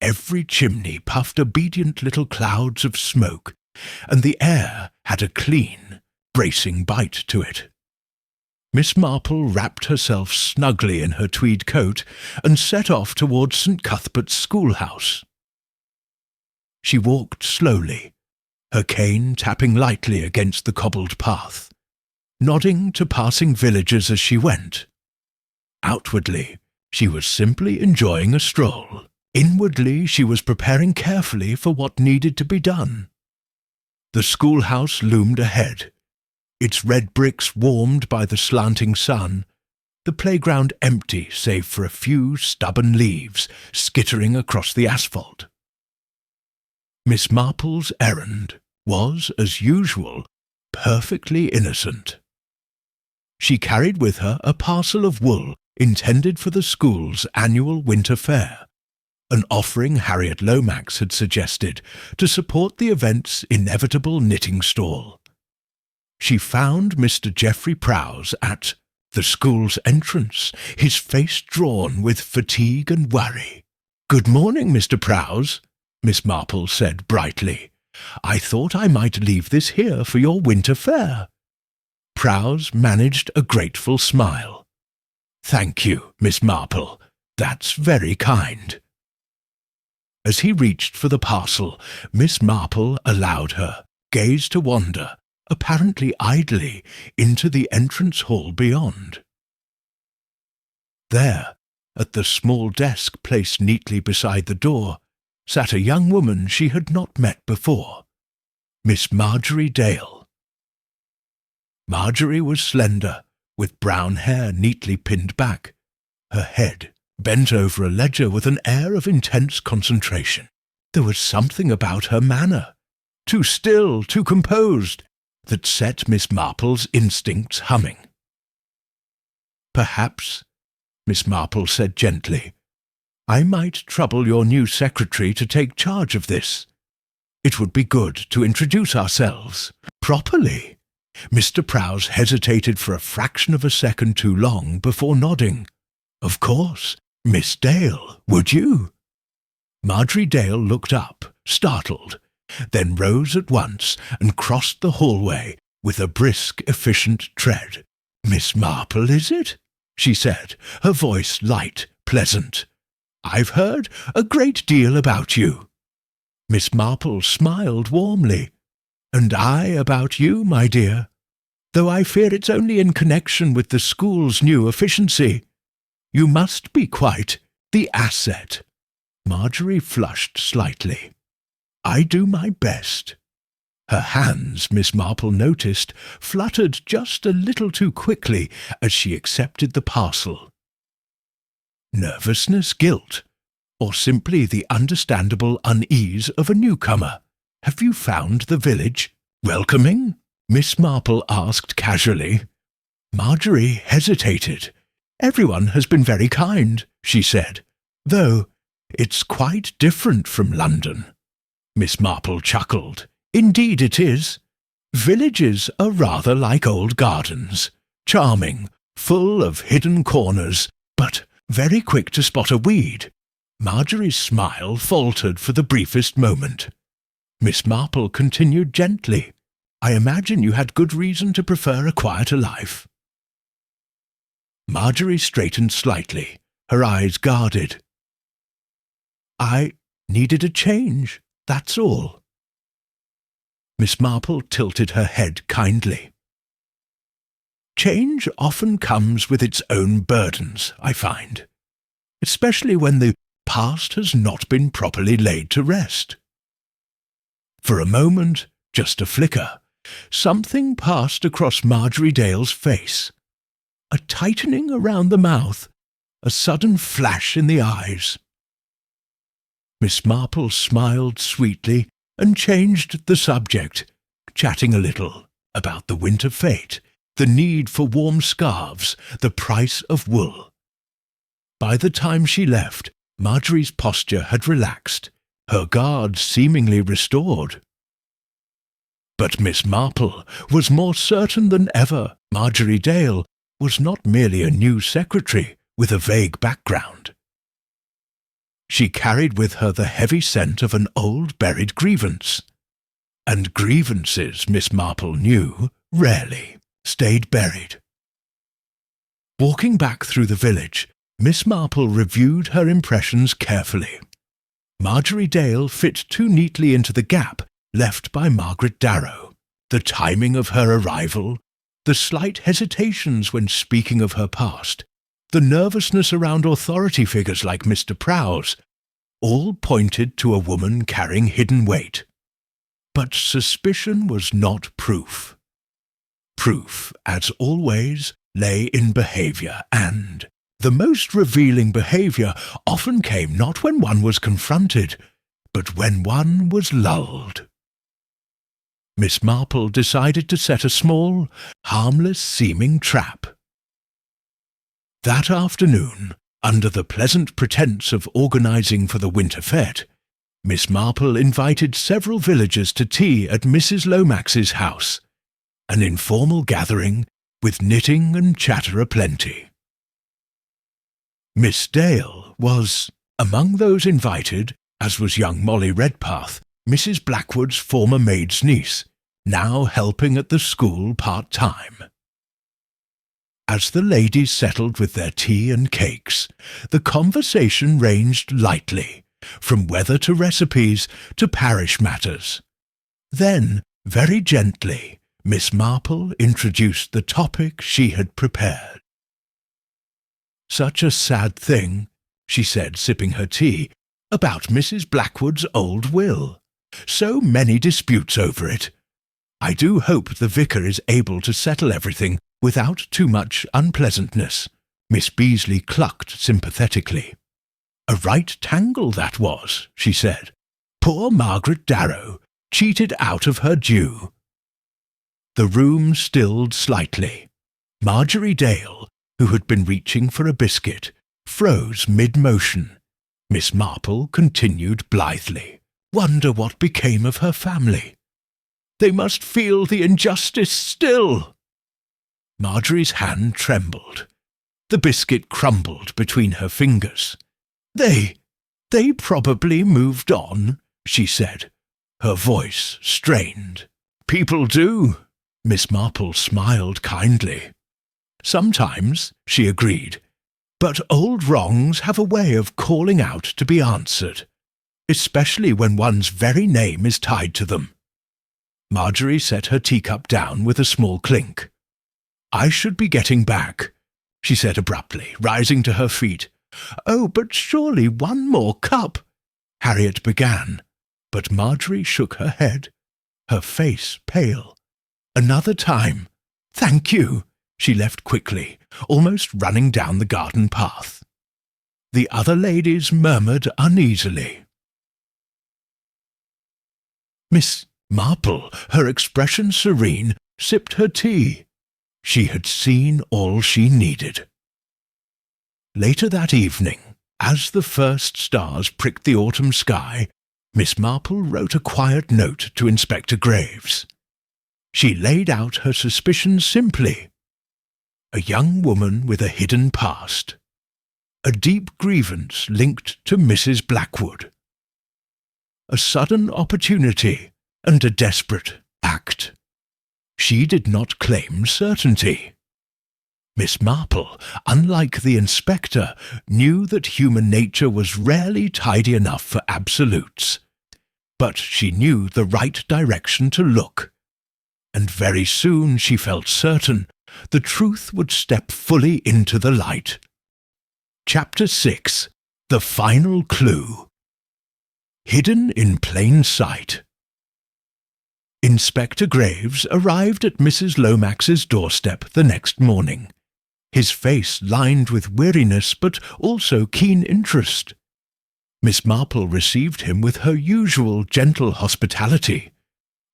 S1: Every chimney puffed obedient little clouds of smoke, and the air had a clean, bracing bite to it. Miss Marple wrapped herself snugly in her tweed coat and set off towards St. Cuthbert's schoolhouse. She walked slowly, her cane tapping lightly against the cobbled path, nodding to passing villagers as she went. Outwardly, she was simply enjoying a stroll. Inwardly, she was preparing carefully for what needed to be done. The schoolhouse loomed ahead, its red bricks warmed by the slanting sun, the playground empty save for a few stubborn leaves skittering across the asphalt. Miss Marple's errand was, as usual, perfectly innocent. She carried with her a parcel of wool intended for the school's annual winter fair, an offering Harriet Lomax had suggested to support the event's inevitable knitting stall. She found Mr. Geoffrey Prowse at the school's entrance, his face drawn with fatigue and worry. "Good morning, Mr. Prowse," Miss Marple said brightly. "I thought I might leave this here for your winter fair." Prowse managed a grateful smile. "Thank you, Miss Marple. That's very kind." As he reached for the parcel, Miss Marple allowed her gaze to wander, apparently idly, into the entrance hall beyond. There, at the small desk placed neatly beside the door, sat a young woman she had not met before, Miss Marjorie Dale. Marjorie was slender, with brown hair neatly pinned back, her head bent over a ledger with an air of intense concentration. There was something about her manner, too still, too composed, that set Miss Marple's instincts humming. "Perhaps," Miss Marple said gently, "I might trouble your new secretary to take charge of this. It would be good to introduce ourselves properly. Mr. Prowse hesitated for a fraction of a second too long before nodding. "Of course, Miss Dale, would you?" Marjorie Dale looked up, startled, then rose at once and crossed the hallway with a brisk, efficient tread. "Miss Marple, is it?" she said, her voice light, pleasant. "I've heard a great deal about you." Miss Marple smiled warmly. "And I about you, my dear, though I fear it's only in connection with the school's new efficiency. You must be quite the asset." Marjorie flushed slightly. "I do my best." Her hands, Miss Marple noticed, fluttered just a little too quickly as she accepted the parcel. Nervousness, guilt, or simply the understandable unease of a newcomer? "Have you found the village welcoming?" Miss Marple asked casually. Marjorie hesitated. "Everyone has been very kind," she said, "though it's quite different from London." Miss Marple chuckled. "Indeed it is. Villages are rather like old gardens, charming, full of hidden corners, but very quick to spot a weed." Marjorie's smile faltered for the briefest moment. Miss Marple continued gently. "I imagine you had good reason to prefer a quieter life." Marjorie straightened slightly, her eyes guarded. "I needed a change, that's all." Miss Marple tilted her head kindly. "Change often comes with its own burdens, I find, especially when the past has not been properly laid to rest." For a moment, just a flicker, something passed across Marjorie Dale's face. A tightening around the mouth, a sudden flash in the eyes. Miss Marple smiled sweetly and changed the subject, chatting a little about the winter fete, the need for warm scarves, the price of wool. By the time she left, Marjorie's posture had relaxed, her guard seemingly restored. But Miss Marple was more certain than ever Marjorie Dale was not merely a new secretary with a vague background. She carried with her the heavy scent of an old buried grievance. And grievances, Miss Marple knew, rarely stayed buried. Walking back through the village, Miss Marple reviewed her impressions carefully. Marjorie Dale fit too neatly into the gap left by Margaret Darrow. The timing of her arrival, the slight hesitations when speaking of her past, the nervousness around authority figures like Mr. Prowse, all pointed to a woman carrying hidden weight. But suspicion was not proof. Proof, as always, lay in behaviour, and the most revealing behaviour often came not when one was confronted, but when one was lulled. Miss Marple decided to set a small, harmless-seeming trap. That afternoon, under the pleasant pretence of organising for the winter fete, Miss Marple invited several villagers to tea at Mrs. Lomax's house, an informal gathering with knitting and chatter aplenty. Miss Dale was among those invited, as was young Molly Redpath, Mrs. Blackwood's former maid's niece, now helping at the school part-time. As the ladies settled with their tea and cakes, the conversation ranged lightly, from weather to recipes to parish matters. Then, very gently, Miss Marple introduced the topic she had prepared. "Such a sad thing," she said, sipping her tea, "about Mrs. Blackwood's old will. So many disputes over it. I do hope the vicar is able to settle everything without too much unpleasantness." Miss Beasley clucked sympathetically. "A right tangle that was," she said. "Poor Margaret Darrow, cheated out of her due." The room stilled slightly. Marjorie Dale, who had been reaching for a biscuit, froze mid-motion. Miss Marple continued blithely. "Wonder what became of her family." They must feel the injustice still." Marjorie's hand trembled. The biscuit crumbled between her fingers. They probably moved on," she said, her voice strained. "People do." Miss Marple smiled kindly. "Sometimes," she agreed, "but old wrongs have a way of calling out to be answered, especially when one's very name is tied to them." Marjorie set her teacup down with a small clink. "I should be getting back," she said abruptly, rising to her feet. "Oh, but surely one more cup," Harriet began, but Marjorie shook her head, her face pale. "Another time. Thank you." She left quickly, almost running down the garden path. The other ladies murmured uneasily. Miss Marple, her expression serene, sipped her tea. She had seen all she needed. Later that evening, as the first stars pricked the autumn sky, Miss Marple wrote a quiet note to Inspector Graves. She laid out her suspicions simply. A young woman with a hidden past. A deep grievance linked to Mrs. Blackwood. A sudden opportunity and a desperate act. She did not claim certainty. Miss Marple, unlike the inspector, knew that human nature was rarely tidy enough for absolutes. But she knew the right direction to look. And very soon she felt certain the truth would step fully into the light. Chapter 6. The Final Clue. Hidden in plain sight. Inspector Graves arrived at Mrs. Lomax's doorstep the next morning, his face lined with weariness but also keen interest. Miss Marple received him with her usual gentle hospitality,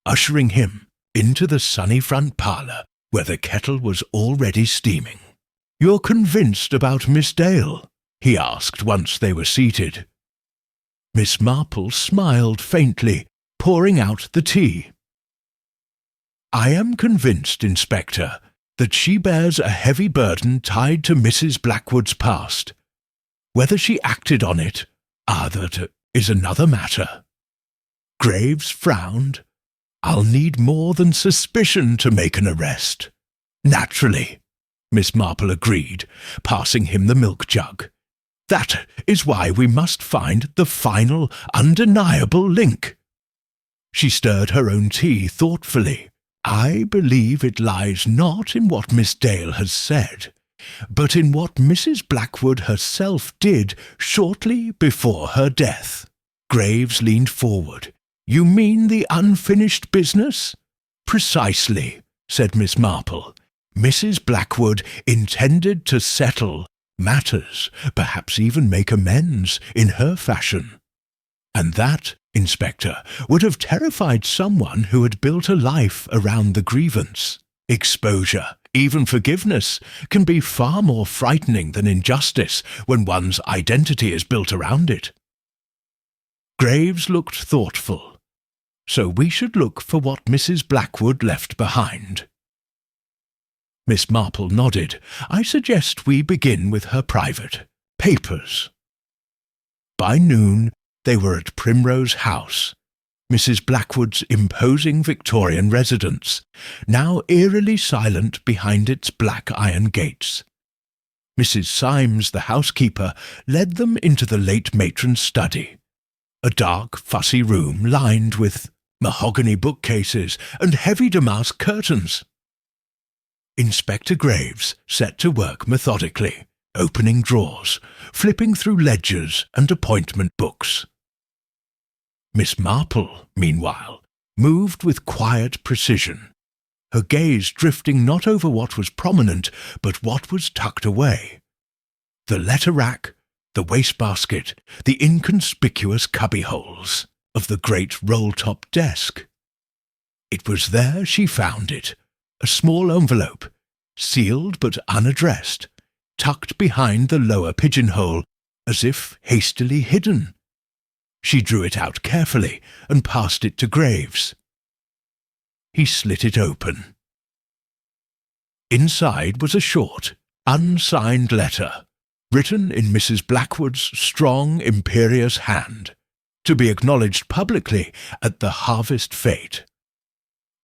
S1: ushering him into the sunny front parlour where the kettle was already steaming. "You're convinced about Miss Dale?" he asked once they were seated. Miss Marple smiled faintly, pouring out the tea. "I am convinced, Inspector, that she bears a heavy burden tied to Mrs. Blackwood's past. Whether she acted on it, that is another matter." Graves frowned. "I'll need more than suspicion to make an arrest." "Naturally," Miss Marple agreed, passing him the milk jug. "That is why we must find the final, undeniable link." She stirred her own tea thoughtfully. "I believe it lies not in what Miss Dale has said, but in what Mrs. Blackwood herself did shortly before her death." Graves leaned forward. "You mean the unfinished business?" "Precisely," said Miss Marple. "Mrs. Blackwood intended to settle matters, perhaps even make amends in her fashion. And that, Inspector, would have terrified someone who had built a life around the grievance. Exposure, even forgiveness, can be far more frightening than injustice when one's identity is built around it." Graves looked thoughtful. "So we should look for what Mrs. Blackwood left behind." Miss Marple nodded. "I suggest we begin with her private papers." By noon they were at Primrose House, Mrs. Blackwood's imposing Victorian residence, now eerily silent behind its black iron gates. Mrs. Symes, the housekeeper, led them into the late matron's study, a dark, fussy room lined with mahogany bookcases and heavy damask curtains. Inspector Graves set to work methodically, opening drawers, flipping through ledgers and appointment books. Miss Marple, meanwhile, moved with quiet precision, her gaze drifting not over what was prominent, but what was tucked away. The letter rack, the wastebasket, the inconspicuous cubbyholes of the great roll-top desk. It was there she found it, a small envelope, sealed but unaddressed, tucked behind the lower pigeonhole, as if hastily hidden. She drew it out carefully and passed it to Graves. he slit it open. Inside was a short, unsigned letter, written in Mrs. Blackwood's strong, imperious hand, to be acknowledged publicly at the harvest fete.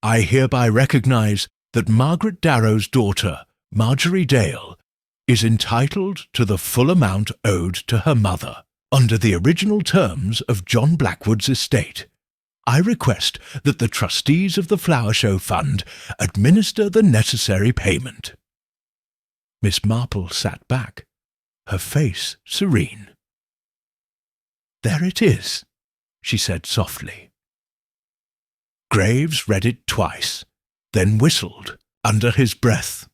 S1: I hereby recognise that Margaret Darrow's daughter, Marjorie Dale, is entitled to the full amount owed to her mother, under the original terms of John Blackwood's estate. I request that the trustees of the Flower Show Fund administer the necessary payment. Miss Marple sat back, her face serene. "There it is," she said softly. Graves read it twice, then whistled under his breath.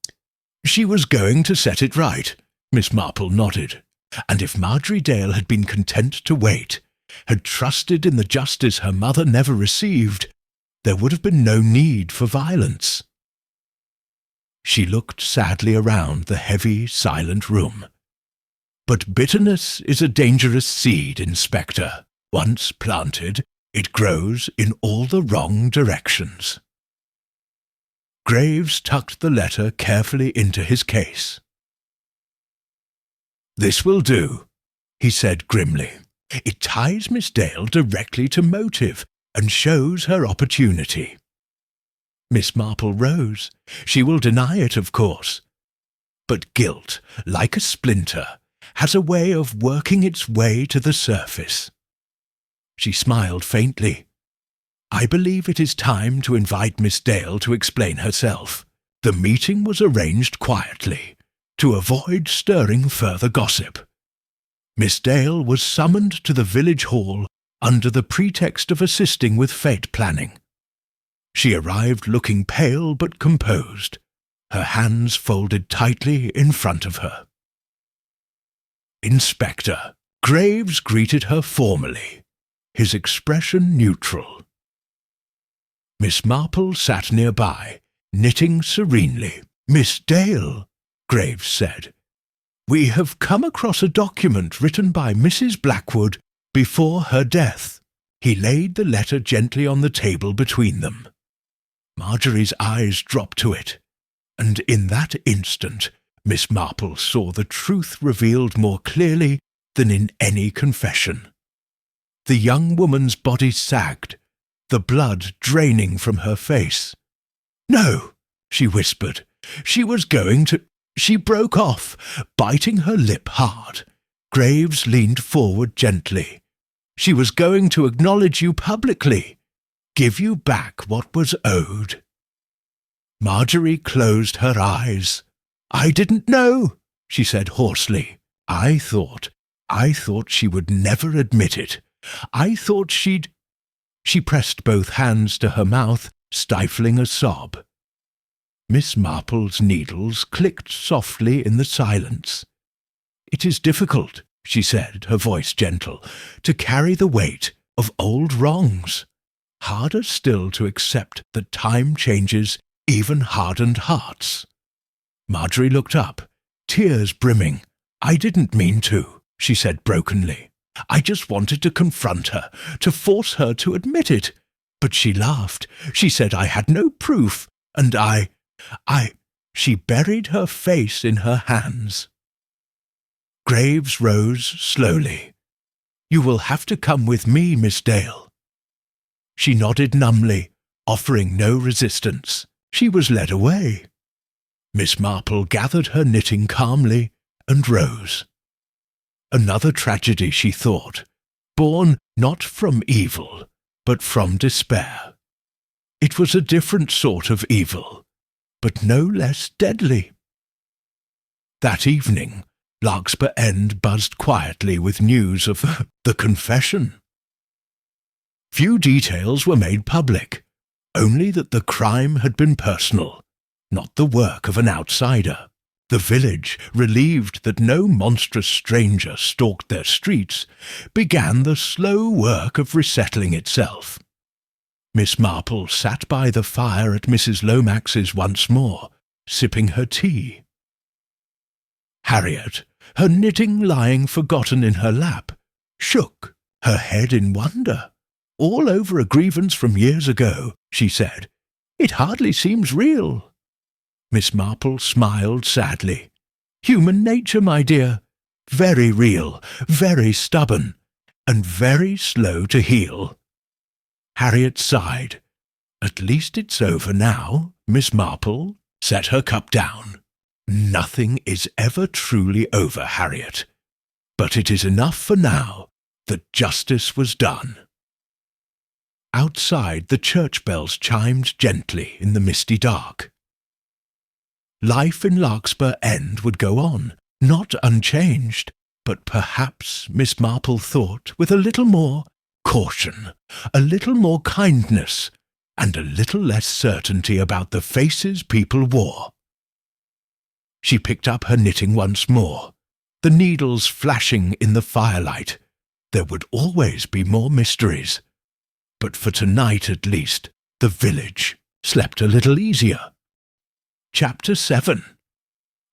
S1: She was going to set it right, Miss Marple nodded, and if Marjorie Dale had been content to wait, had trusted in the justice her mother never received, there would have been no need for violence. She looked sadly around the heavy, silent room. But bitterness is a dangerous seed, Inspector. Once planted, it grows in all the wrong directions. Graves tucked the letter carefully into his case. "This will do," he said grimly. "It ties Miss Dale directly to motive and shows her opportunity." Miss Marple rose. She will deny it, of course. But guilt, like a splinter, has a way of working its way to the surface. She smiled faintly. "I believe it is time to invite Miss Dale to explain herself." The meeting was arranged quietly, to avoid stirring further gossip. Miss Dale was summoned to the village hall under the pretext of assisting with fete planning. She arrived looking pale but composed, her hands folded tightly in front of her. Inspector Graves greeted her formally, his expression neutral. Miss Marple sat nearby, knitting serenely. "Miss Dale," Graves said, "we have come across a document written by Mrs. Blackwood before her death." He laid the letter gently on the table between them. Marjorie's eyes dropped to it, and in that instant Miss Marple saw the truth revealed more clearly than in any confession. The young woman's body sagged, the blood draining from her face. "No," she whispered. "She was going to—" She broke off, biting her lip hard. Graves leaned forward gently. "She was going to acknowledge you publicly, give you back what was owed." Marjorie closed her eyes. "I didn't know," she said hoarsely. I thought she would never admit it. I thought she'd—" She pressed both hands to her mouth, stifling a sob. Miss Marple's needles clicked softly in the silence. "It is difficult," she said, her voice gentle, "to carry the weight of old wrongs. Harder still to accept that time changes even hardened hearts." Marjorie looked up, tears brimming. "I didn't mean to," she said brokenly. "I just wanted to confront her, to force her to admit it. But she laughed. She said I had no proof, and I... She buried her face in her hands." Graves rose slowly. "You will have to come with me, Miss Dale." She nodded numbly, offering no resistance. She was led away. Miss Marple gathered her knitting calmly and rose. Another tragedy, she thought, born not from evil, but from despair. It was a different sort of evil, but no less deadly. That evening, Larkspur End buzzed quietly with news of the confession. Few details were made public, only that the crime had been personal, not the work of an outsider. The village, relieved that no monstrous stranger stalked their streets, began the slow work of resettling itself. Miss Marple sat by the fire at Mrs. Lomax's once more, sipping her tea. Harriet, her knitting lying forgotten in her lap, shook, her head in wonder. "All over a grievance from years ago," she said. It hardly seems real." Miss Marple smiled sadly. "Human nature, my dear. Very real, very stubborn, and very slow to heal." Harriet sighed. "At least it's over now." Miss Marple set her cup down. "Nothing is ever truly over, Harriet. But it is enough for now that justice was done." Outside, the church bells chimed gently in the misty dark. Life in Larkspur End would go on, not unchanged, but perhaps, Miss Marple thought, with a little more caution, a little more kindness, and a little less certainty about the faces people wore. She picked up her knitting once more, the needles flashing in the firelight. There would always be more mysteries. But for tonight at least, the village slept a little easier. Chapter 7.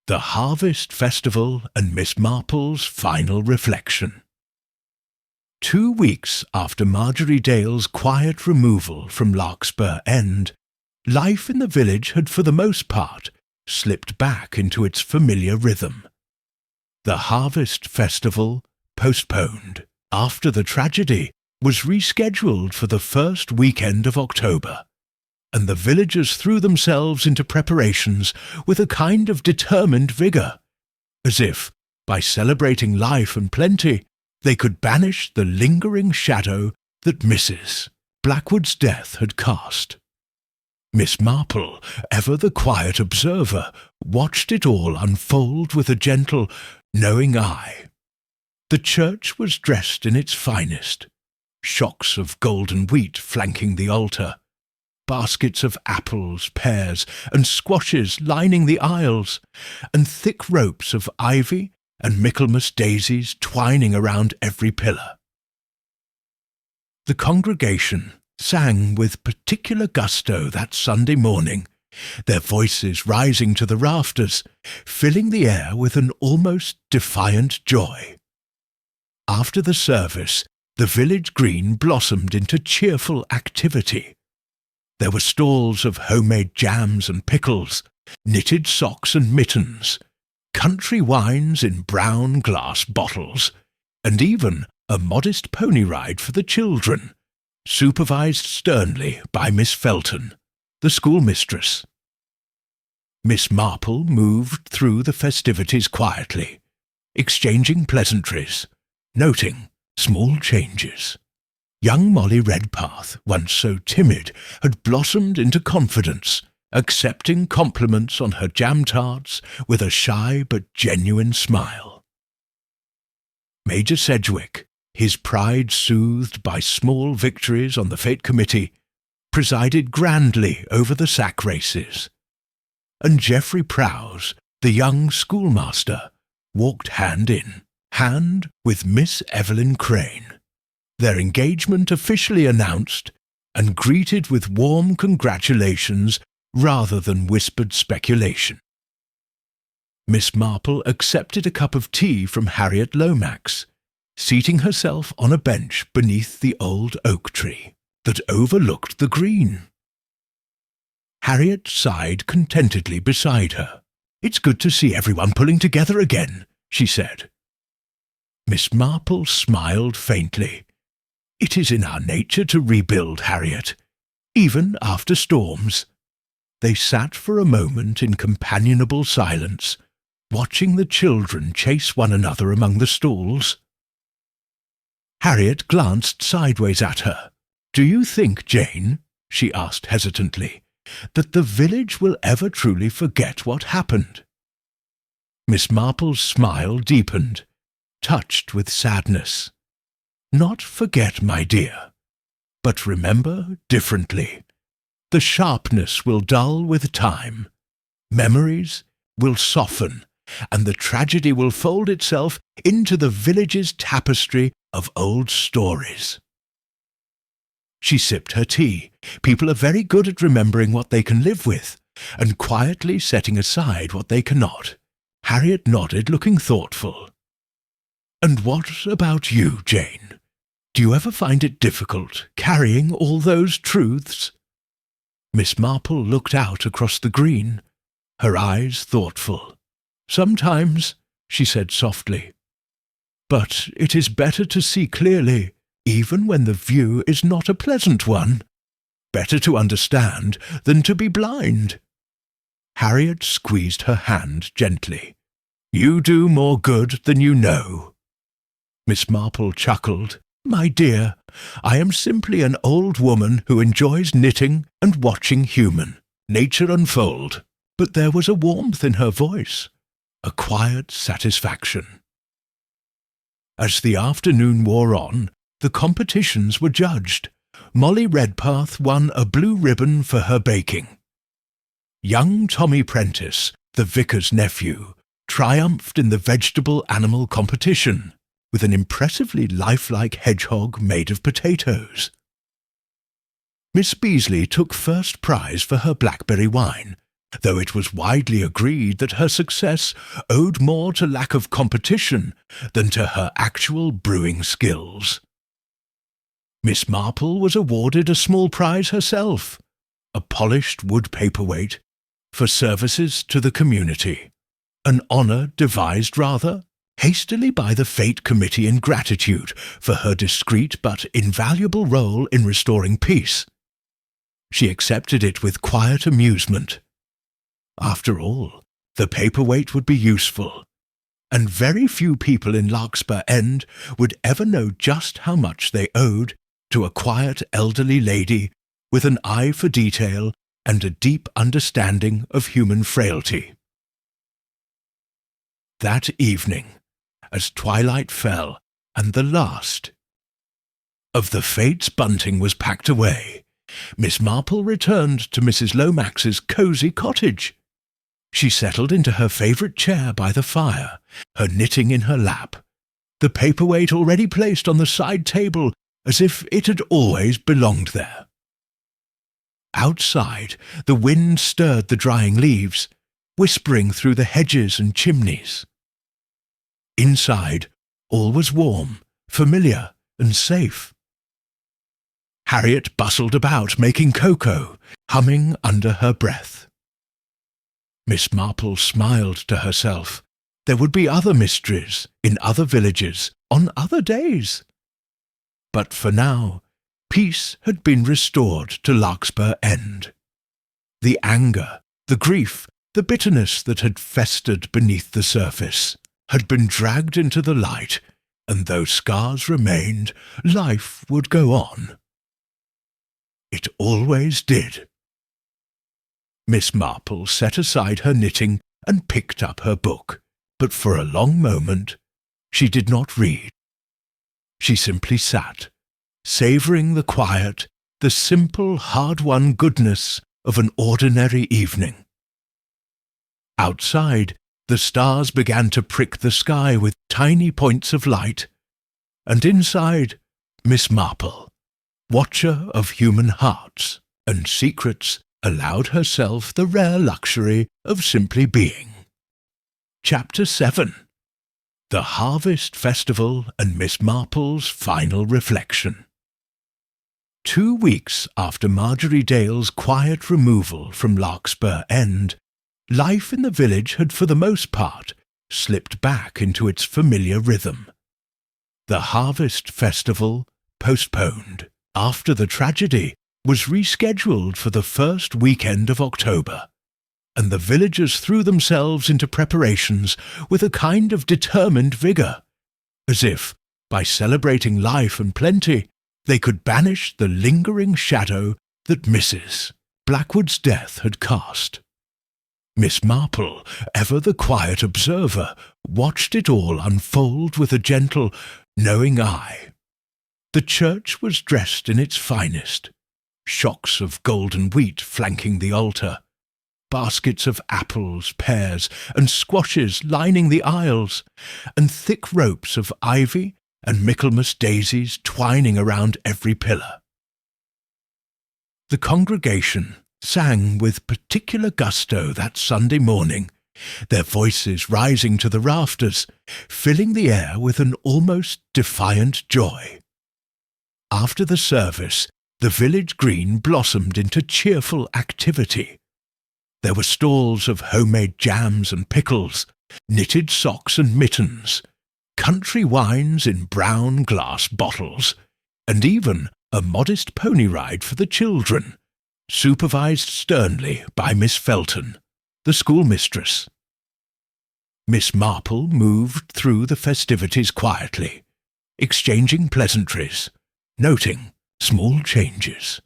S1: The Harvest Festival and Miss Marple's Final Reflection. 2 weeks after Marjorie Dale's quiet removal from Larkspur End, life in the village had for the most part slipped back into its familiar rhythm. The Harvest Festival, postponed after the tragedy, was rescheduled for the first weekend of October, and the villagers threw themselves into preparations with a kind of determined vigour, as if, by celebrating life and plenty, they could banish the lingering shadow that Mrs. Blackwood's death had cast. Miss Marple, ever the quiet observer, watched it all unfold with a gentle, knowing eye. The church was dressed in its finest, shocks of golden wheat flanking the altar, baskets of apples, pears, and squashes lining the aisles, and thick ropes of ivy and Michaelmas daisies twining around every pillar. The congregation sang with particular gusto that Sunday morning, their voices rising to the rafters, filling the air with an almost defiant joy. After the service, the village green blossomed into cheerful activity. There were stalls of homemade jams and pickles, knitted socks and mittens, country wines in brown glass bottles, and even a modest pony ride for the children, supervised sternly by Miss Felton, the schoolmistress. Miss Marple moved through the festivities quietly, exchanging pleasantries, noting small changes. Young Molly Redpath, once so timid, had blossomed into confidence, accepting compliments on her jam tarts with a shy but genuine smile. Major Sedgwick, his pride soothed by small victories on the fete committee, presided grandly over the sack races, and Geoffrey Prowse, the young schoolmaster, walked hand in hand with Miss Evelyn Crane, their engagement officially announced and greeted with warm congratulations rather than whispered speculation. Miss Marple accepted a cup of tea from Harriet Lomax, seating herself on a bench beneath the old oak tree that overlooked the green. Harriet sighed contentedly beside her. "It's good to see everyone pulling together again," she said. Miss Marple smiled faintly. "It is in our nature to rebuild, Harriet, even after storms." They sat for a moment in companionable silence, watching the children chase one another among the stalls. Harriet glanced sideways at her. "Do you think, Jane," she asked hesitantly, "that the village will ever truly forget what happened?" Miss Marple's smile deepened, touched with sadness. "Not forget, my dear, but remember differently. The sharpness will dull with time. Memories will soften, and the tragedy will fold itself into the village's tapestry of old stories." She sipped her tea. People are very good at remembering what they can live with, and quietly setting aside what they cannot. Harriet nodded, looking thoughtful. "And what about you, Jane? Do you ever find it difficult carrying all those truths?" Miss Marple looked out across the green, her eyes thoughtful. "Sometimes," she said softly. "But it is better to see clearly, even when the view is not a pleasant one. Better to understand than to be blind." Harriet squeezed her hand gently. "You do more good than you know." Miss Marple chuckled. "My dear, I am simply an old woman who enjoys knitting and watching human nature unfold." But there was a warmth in her voice, a quiet satisfaction. As the afternoon wore on, the competitions were judged. Molly Redpath won a blue ribbon for her baking. Young Tommy Prentice, the vicar's nephew, triumphed in the vegetable animal competition, with an impressively lifelike hedgehog made of potatoes. Miss Beasley took first prize for her blackberry wine, though it was widely agreed that her success owed more to lack of competition than to her actual brewing skills. Miss Marple was awarded a small prize herself, a polished wood paperweight, for services to the community, an honour devised rather hastily by the Fate Committee in gratitude for her discreet but invaluable role in restoring peace. She accepted it with quiet amusement. After all, the paperweight would be useful, and very few people in Larkspur End would ever know just how much they owed to a quiet elderly lady with an eye for detail and a deep understanding of human frailty. That evening, as twilight fell and the last of the Fates' bunting was packed away, Miss Marple returned to Mrs. Lomax's cosy cottage. She settled into her favourite chair by the fire, her knitting in her lap, the paperweight already placed on the side table as if it had always belonged there. Outside, the wind stirred the drying leaves, whispering through the hedges and chimneys. Inside, all was warm, familiar, and safe. Harriet bustled about making cocoa, humming under her breath. Miss Marple smiled to herself. There would be other mysteries, in other villages, on other days. But for now, peace had been restored to Larkspur End. The anger, the grief, the bitterness that had festered beneath the surface had been dragged into the light, and though scars remained, life would go on. It always did. Miss Marple set aside her knitting and picked up her book, but for a long moment she did not read. She simply sat, savouring the quiet, the simple, hard-won goodness of an ordinary evening. Outside, the stars began to prick the sky with tiny points of light, and inside, Miss Marple, watcher of human hearts and secrets, allowed herself the rare luxury of simply being. Chapter 7. The Harvest Festival and Miss Marple's Final Reflection. 2 weeks after Marjorie Dale's quiet removal from Larkspur End, life in the village had for the most part slipped back into its familiar rhythm. The Harvest Festival, postponed after the tragedy, was rescheduled for the first weekend of October, and the villagers threw themselves into preparations with a kind of determined vigour, as if, by celebrating life and plenty, they could banish the lingering shadow that Mrs. Blackwood's death had cast. Miss Marple, ever the quiet observer, watched it all unfold with a gentle, knowing eye. The church was dressed in its finest, shocks of golden wheat flanking the altar, baskets of apples, pears, and squashes lining the aisles, and thick ropes of ivy and Michaelmas daisies twining around every pillar. The congregation sang with particular gusto that Sunday morning, their voices rising to the rafters, filling the air with an almost defiant joy. After the service, the village green blossomed into cheerful activity. There were stalls of homemade jams and pickles, knitted socks and mittens, country wines in brown glass bottles, and even a modest pony ride for the children, supervised sternly by Miss Felton, the schoolmistress. Miss Marple moved through the festivities quietly, exchanging pleasantries, noting small changes.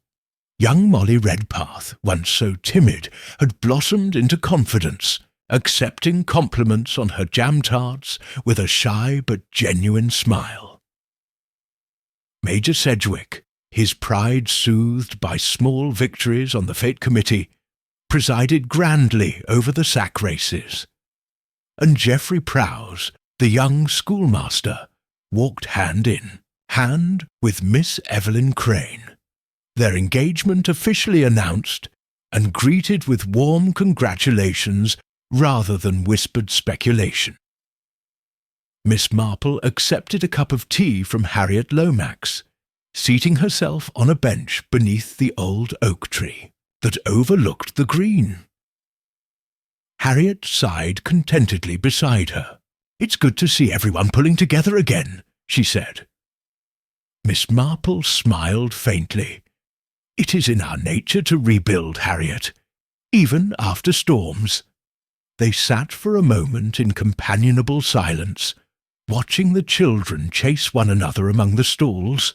S1: Young Molly Redpath, once so timid, had blossomed into confidence, accepting compliments on her jam tarts with a shy but genuine smile. Major Sedgwick, his pride soothed by small victories on the fete committee, presided grandly over the sack races, and Geoffrey Prowse, the young schoolmaster, walked hand in hand with Miss Evelyn Crane, their engagement officially announced and greeted with warm congratulations rather than whispered speculation. Miss Marple accepted a cup of tea from Harriet Lomax, seating herself on a bench beneath the old oak tree that overlooked the green. Harriet sighed contentedly beside her. "It's good to see everyone pulling together again," she said. Miss Marple smiled faintly. "It is in our nature to rebuild, Harriet, even after storms." They sat for a moment in companionable silence, watching the children chase one another among the stalls.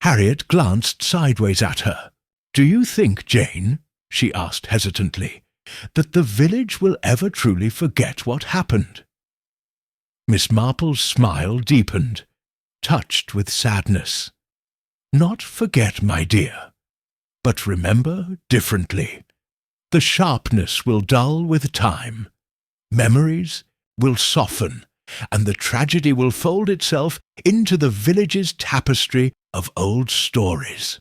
S1: Harriet glanced sideways at her. "Do you think, Jane," she asked hesitantly, "that the village will ever truly forget what happened?" Miss Marple's smile deepened, touched with sadness. "Not forget, my dear, but remember differently. The sharpness will dull with time, memories will soften, and the tragedy will fold itself into the village's tapestry of old stories."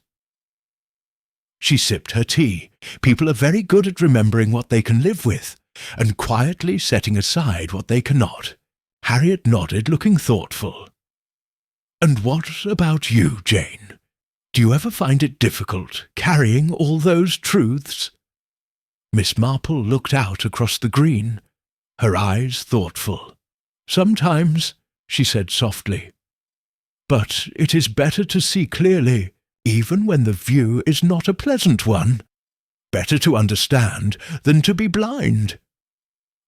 S1: She sipped her tea. People are very good at remembering what they can live with, and quietly setting aside what they cannot. Harriet nodded, looking thoughtful. "And what about you, Jane? Do you ever find it difficult carrying all those truths?" Miss Marple looked out across the green, her eyes thoughtful. "Sometimes," she said softly. "But it is better to see clearly, even when the view is not a pleasant one. Better to understand than to be blind."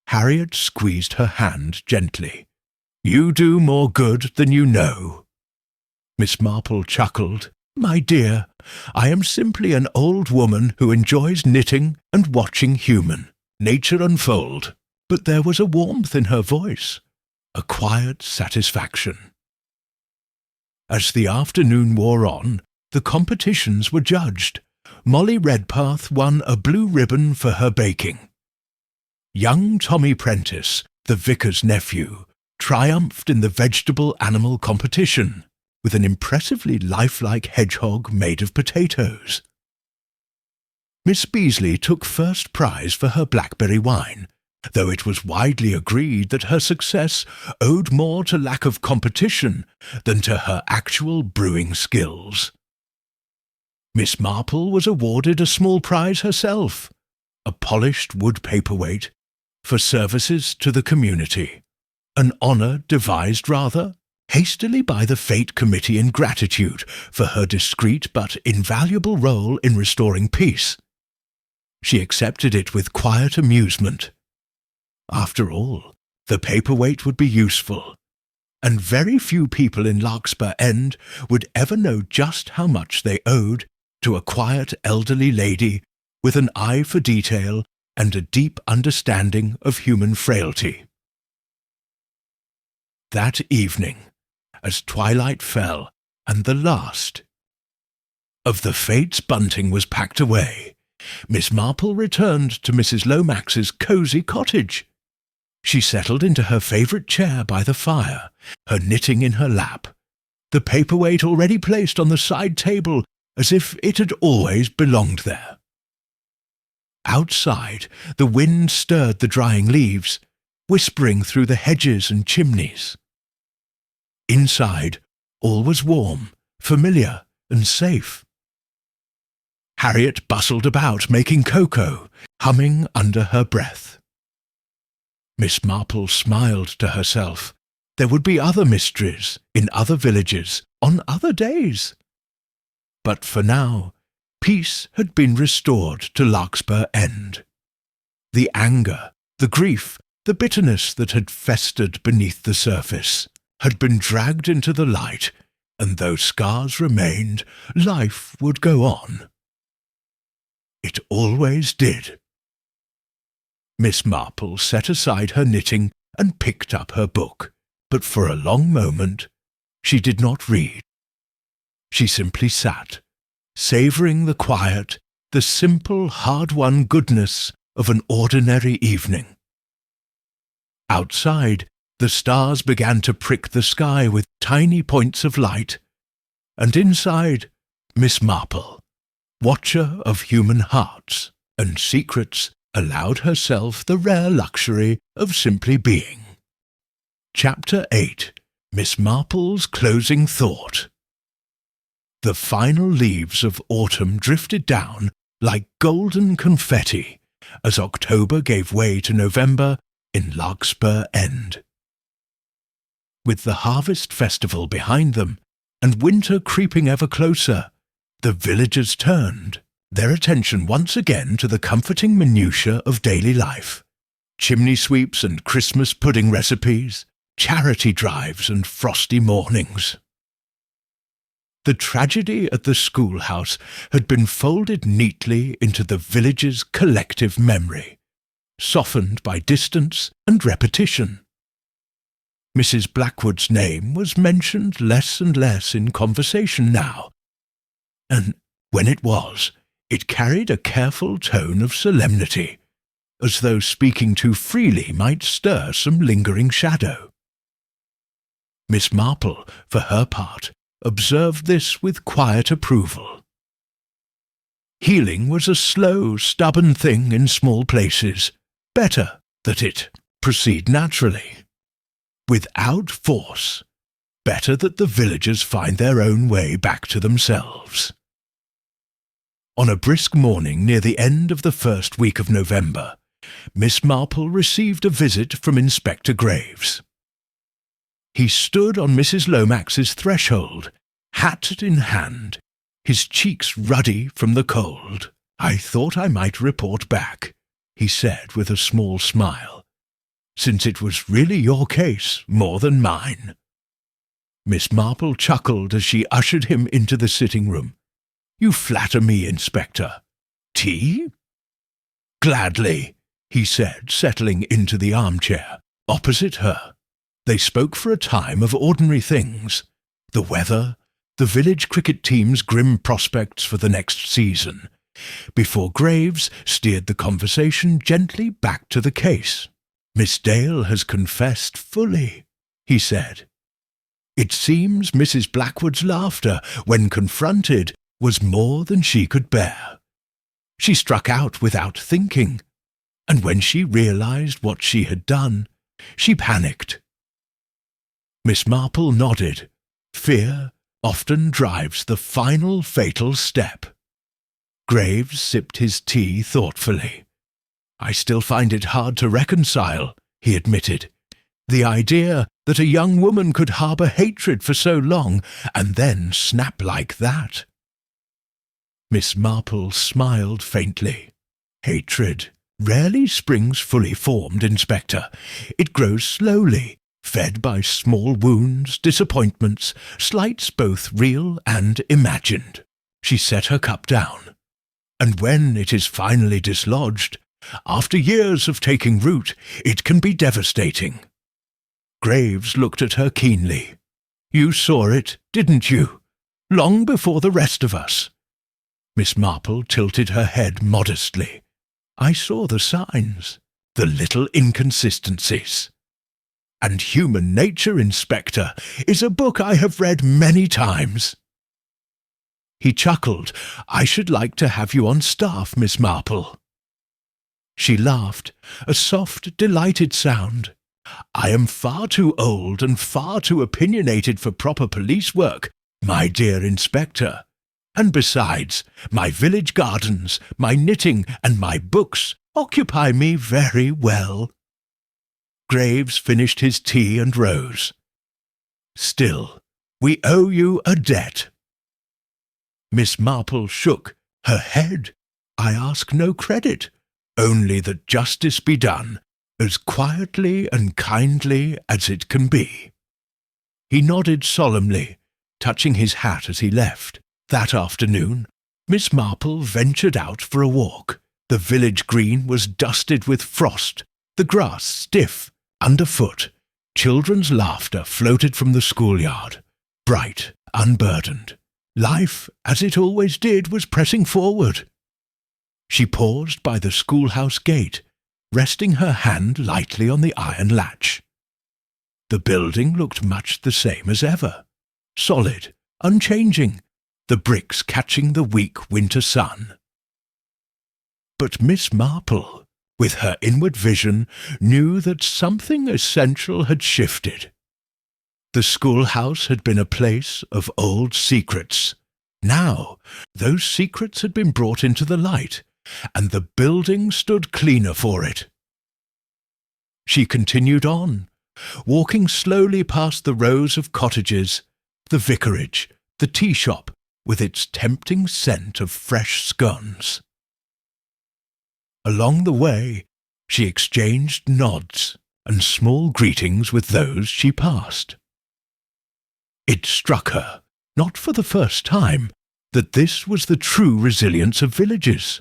S1: Harriet squeezed her hand gently. "You do more good than you know." Miss Marple chuckled. "My dear, I am simply an old woman who enjoys knitting and watching human nature unfold." But there was a warmth in her voice, a quiet satisfaction. As the afternoon wore on, the competitions were judged. Molly Redpath won a blue ribbon for her baking. Young Tommy Prentice, the vicar's nephew, triumphed in the vegetable-animal competition, with an impressively lifelike hedgehog made of potatoes. Miss Beasley took first prize for her blackberry wine, though it was widely agreed that her success owed more to lack of competition than to her actual brewing skills. Miss Marple was awarded a small prize herself, a polished wood paperweight, for services to the community, an honour devised rather hastily by the Fete Committee in gratitude for her discreet but invaluable role in restoring peace. She accepted it with quiet amusement. After all, the paperweight would be useful, and very few people in Larkspur End would ever know just how much they owed to a quiet elderly lady with an eye for detail and a deep understanding of human frailty. That evening, as twilight fell and the last of the Fates bunting was packed away, Miss Marple returned to Mrs. Lomax's cosy cottage. She settled into her favourite chair by the fire, her knitting in her lap, the paperweight already placed on the side table as if it had always belonged there. Outside, the wind stirred the drying leaves, whispering through the hedges and chimneys. Inside, all was warm, familiar, and safe. Harriet bustled about making cocoa, humming under her breath. Miss Marple smiled to herself. There would be other mysteries in other villages on other days. But for now, peace had been restored to Larkspur End. The anger, the grief, the bitterness that had festered beneath the surface had been dragged into the light, and though scars remained, life would go on. It always did. Miss Marple set aside her knitting and picked up her book, but for a long moment she did not read. She simply sat, savouring the quiet, the simple, hard-won goodness of an ordinary evening. Outside, the stars began to prick the sky with tiny points of light, and inside, Miss Marple, watcher of human hearts and secrets, allowed herself the rare luxury of simply being. Chapter 8. Miss Marple's Closing Thought. The final leaves of autumn drifted down like golden confetti as October gave way to November in Larkspur End. With the harvest festival behind them and winter creeping ever closer, the villagers turned their attention once again to the comforting minutiae of daily life: chimney sweeps and Christmas pudding recipes, charity drives and frosty mornings. The tragedy at the schoolhouse had been folded neatly into the village's collective memory, softened by distance and repetition. Mrs. Blackwood's name was mentioned less and less in conversation now, and when it was, it carried a careful tone of solemnity, as though speaking too freely might stir some lingering shadow. Miss Marple, for her part, observed this with quiet approval. Healing was a slow, stubborn thing in small places. Better that it proceed naturally, without force. Better that the villagers find their own way back to themselves. On a brisk morning near the end of the first week of November, Miss Marple received a visit from Inspector Graves. He stood on Mrs. Lomax's threshold, hat in hand, his cheeks ruddy from the cold. "I thought I might report back," he said with a small smile, "since it was really your case more than mine." Miss Marple chuckled as she ushered him into the sitting-room. "You flatter me, Inspector. Tea?" "Gladly," he said, settling into the armchair opposite her. They spoke for a time of ordinary things: the weather, the village cricket team's grim prospects for the next season, before Graves steered the conversation gently back to the case. "Miss Dale has confessed fully," he said. It seems Mrs. Blackwood's laughter, when confronted, was more than she could bear. She struck out without thinking, and when she realized what she had done, she panicked. Miss Marple nodded. Fear often drives the final fatal step. Graves sipped his tea thoughtfully. "I still find it hard to reconcile," he admitted. "The idea that a young woman could harbour hatred for so long and then snap like that." Miss Marple smiled faintly. "Hatred rarely springs fully formed, Inspector. It grows slowly, fed by small wounds, disappointments, slights both real and imagined." She set her cup down. "And when it is finally dislodged, after years of taking root, it can be devastating." Graves looked at her keenly. "You saw it, didn't you? Long before the rest of us." Miss Marple tilted her head modestly. "I saw the signs, the little inconsistencies. And Human Nature, Inspector, is a book I have read many times." He chuckled. "I should like to have you on staff, Miss Marple." She laughed, a soft, delighted sound. "I am far too old and far too opinionated for proper police work, my dear Inspector. And besides, my village gardens, my knitting, and my books occupy me very well." Graves finished his tea and rose. "Still, we owe you a debt." Miss Marple shook her head. "I ask no credit, only that justice be done, as quietly and kindly as it can be." He nodded solemnly, touching his hat as he left. That afternoon, Miss Marple ventured out for a walk. The village green was dusted with frost, the grass stiff underfoot. Children's laughter floated from the schoolyard, bright, unburdened. Life, as it always did, was pressing forward. She paused by the schoolhouse gate, resting her hand lightly on the iron latch. The building looked much the same as ever, solid, unchanging, the bricks catching the weak winter sun. But Miss Marple, with her inward vision, knew that something essential had shifted. The schoolhouse had been a place of old secrets. Now, those secrets had been brought into the light, and the building stood cleaner for it. She continued on, walking slowly past the rows of cottages, the vicarage, the tea shop, with its tempting scent of fresh scones. Along the way, she exchanged nods and small greetings with those she passed. It struck her, not for the first time, that this was the true resilience of villages,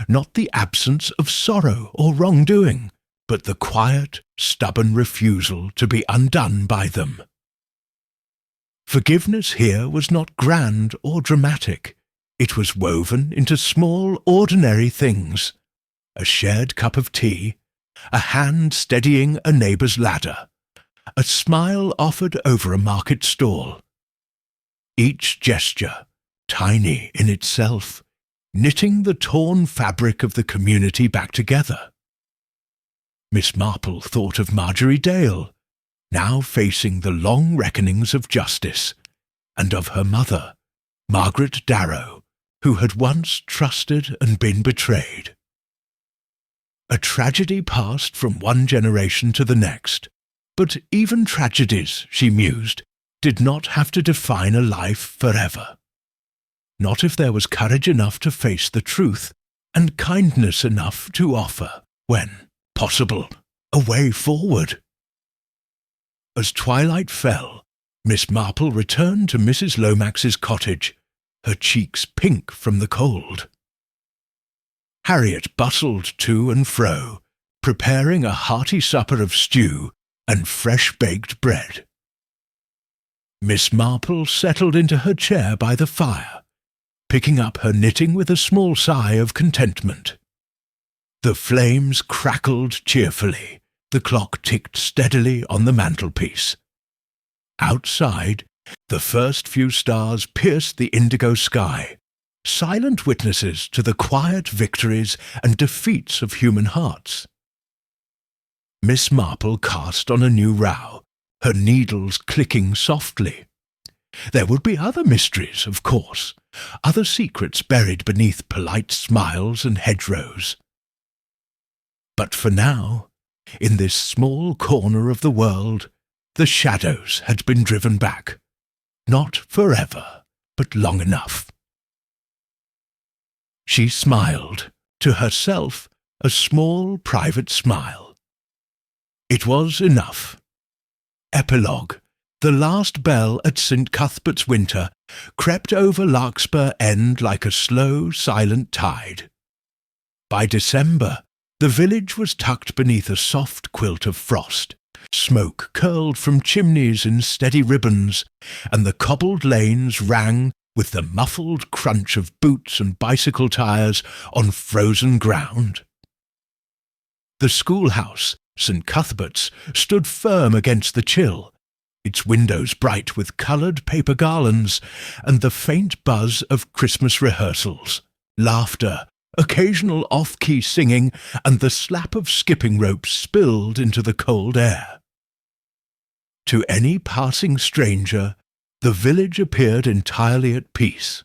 S1: not the absence of sorrow or wrongdoing, but the quiet, stubborn refusal to be undone by them. Forgiveness here was not grand or dramatic. It was woven into small, ordinary things. A shared cup of tea, a hand steadying a neighbour's ladder, a smile offered over a market stall. Each gesture, tiny in itself, knitting the torn fabric of the community back together. Miss Marple thought of Marjorie Dale, now facing the long reckonings of justice, and of her mother, Margaret Darrow, who had once trusted and been betrayed. A tragedy passed from one generation to the next, but even tragedies, she mused, did not have to define a life forever. Not if there was courage enough to face the truth, and kindness enough to offer, when possible, a way forward. As twilight fell, Miss Marple returned to Mrs. Lomax's cottage, her cheeks pink from the cold. Harriet bustled to and fro, preparing a hearty supper of stew and fresh-baked bread. Miss Marple settled into her chair by the fire, picking up her knitting with a small sigh of contentment. The flames crackled cheerfully, the clock ticked steadily on the mantelpiece. Outside, the first few stars pierced the indigo sky, silent witnesses to the quiet victories and defeats of human hearts. Miss Marple cast on a new row, her needles clicking softly. There would be other mysteries, of course, other secrets buried beneath polite smiles and hedgerows. But for now, in this small corner of the world, the shadows had been driven back. Not forever, but long enough. She smiled, to herself a small private smile. It was enough. Epilogue. The last bell at St. Cuthbert's winter crept over Larkspur End like a slow, silent tide. By December, the village was tucked beneath a soft quilt of frost. Smoke curled from chimneys in steady ribbons, and the cobbled lanes rang with the muffled crunch of boots and bicycle tires on frozen ground. The schoolhouse, St. Cuthbert's, stood firm against the chill, its windows bright with coloured paper garlands, and the faint buzz of Christmas rehearsals, laughter, occasional off-key singing, and the slap of skipping ropes spilled into the cold air. To any passing stranger, the village appeared entirely at peace.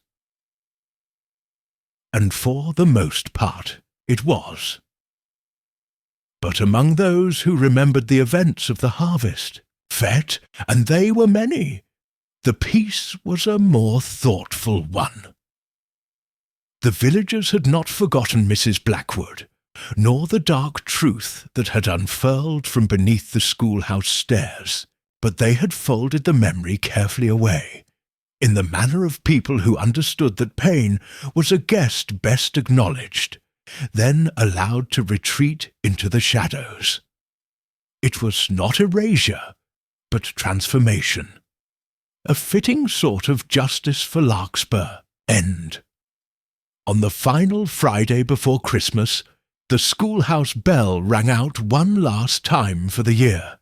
S1: and for the most part it was. But among those who remembered the events of the harvest, fete, and they were many, the peace was a more thoughtful one. The villagers had not forgotten Mrs. Blackwood, nor the dark truth that had unfurled from beneath the schoolhouse stairs, but they had folded the memory carefully away, in the manner of people who understood that pain was a guest best acknowledged, then allowed to retreat into the shadows. It was not erasure, but transformation. A fitting sort of justice for Larkspur end. On the final Friday before Christmas, the schoolhouse bell rang out one last time for the year.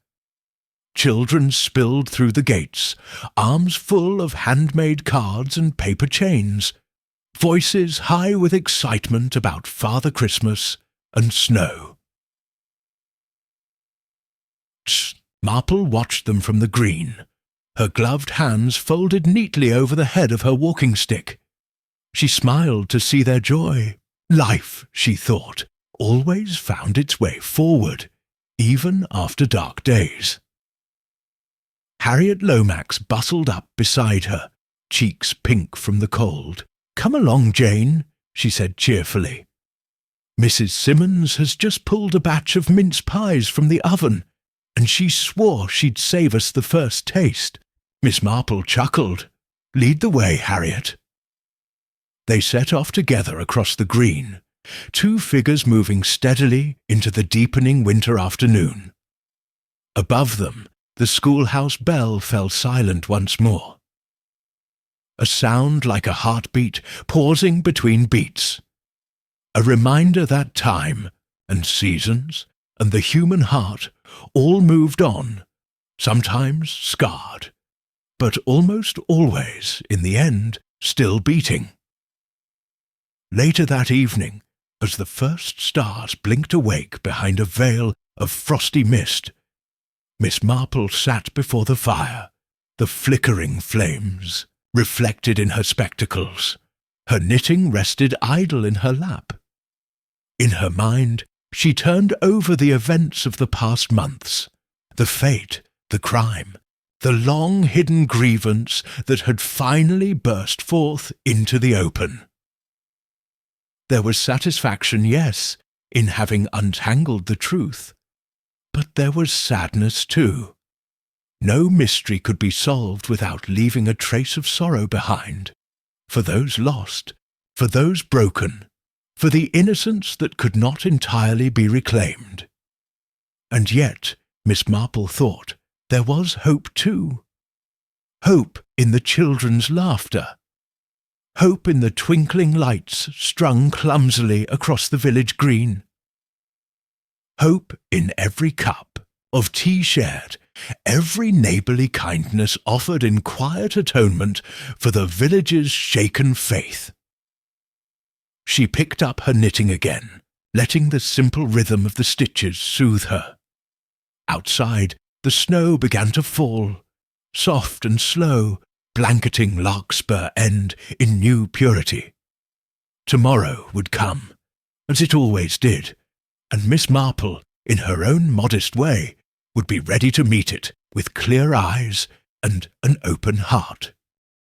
S1: Children spilled through the gates, arms full of handmade cards and paper chains, voices high with excitement about Father Christmas and snow. Marple watched them from the green, her gloved hands folded neatly over the head of her walking stick. She smiled to see their joy. Life, she thought, always found its way forward, even after dark days. Harriet Lomax bustled up beside her, cheeks pink from the cold. "Come along, Jane," she said cheerfully. "Mrs. Simmons has just pulled a batch of mince pies from the oven, and she swore she'd save us the first taste." Miss Marple chuckled. "Lead the way, Harriet." They set off together across the green, two figures moving steadily into the deepening winter afternoon. Above them, the schoolhouse bell fell silent once more. A sound like a heartbeat pausing between beats. A reminder that time and seasons and the human heart all moved on, sometimes scarred, but almost always, in the end, still beating. Later that evening, as the first stars blinked awake behind a veil of frosty mist, Miss Marple sat before the fire, the flickering flames reflected in her spectacles. Her knitting rested idle in her lap. In her mind, she turned over the events of the past months, the fate, the crime, the long-hidden grievance that had finally burst forth into the open. There was satisfaction, yes, in having untangled the truth, but there was sadness too. No mystery could be solved without leaving a trace of sorrow behind, for those lost, for those broken, for the innocence that could not entirely be reclaimed. And yet, Miss Marple thought, there was hope too. Hope in the children's laughter. Hope in the twinkling lights strung clumsily across the village green. Hope in every cup of tea shared, every neighbourly kindness offered in quiet atonement for the village's shaken faith. She picked up her knitting again, letting the simple rhythm of the stitches soothe her. Outside, the snow began to fall, soft and slow, blanketing Larkspur End in new purity. Tomorrow would come, as it always did, and Miss Marple, in her own modest way, would be ready to meet it with clear eyes and an open heart.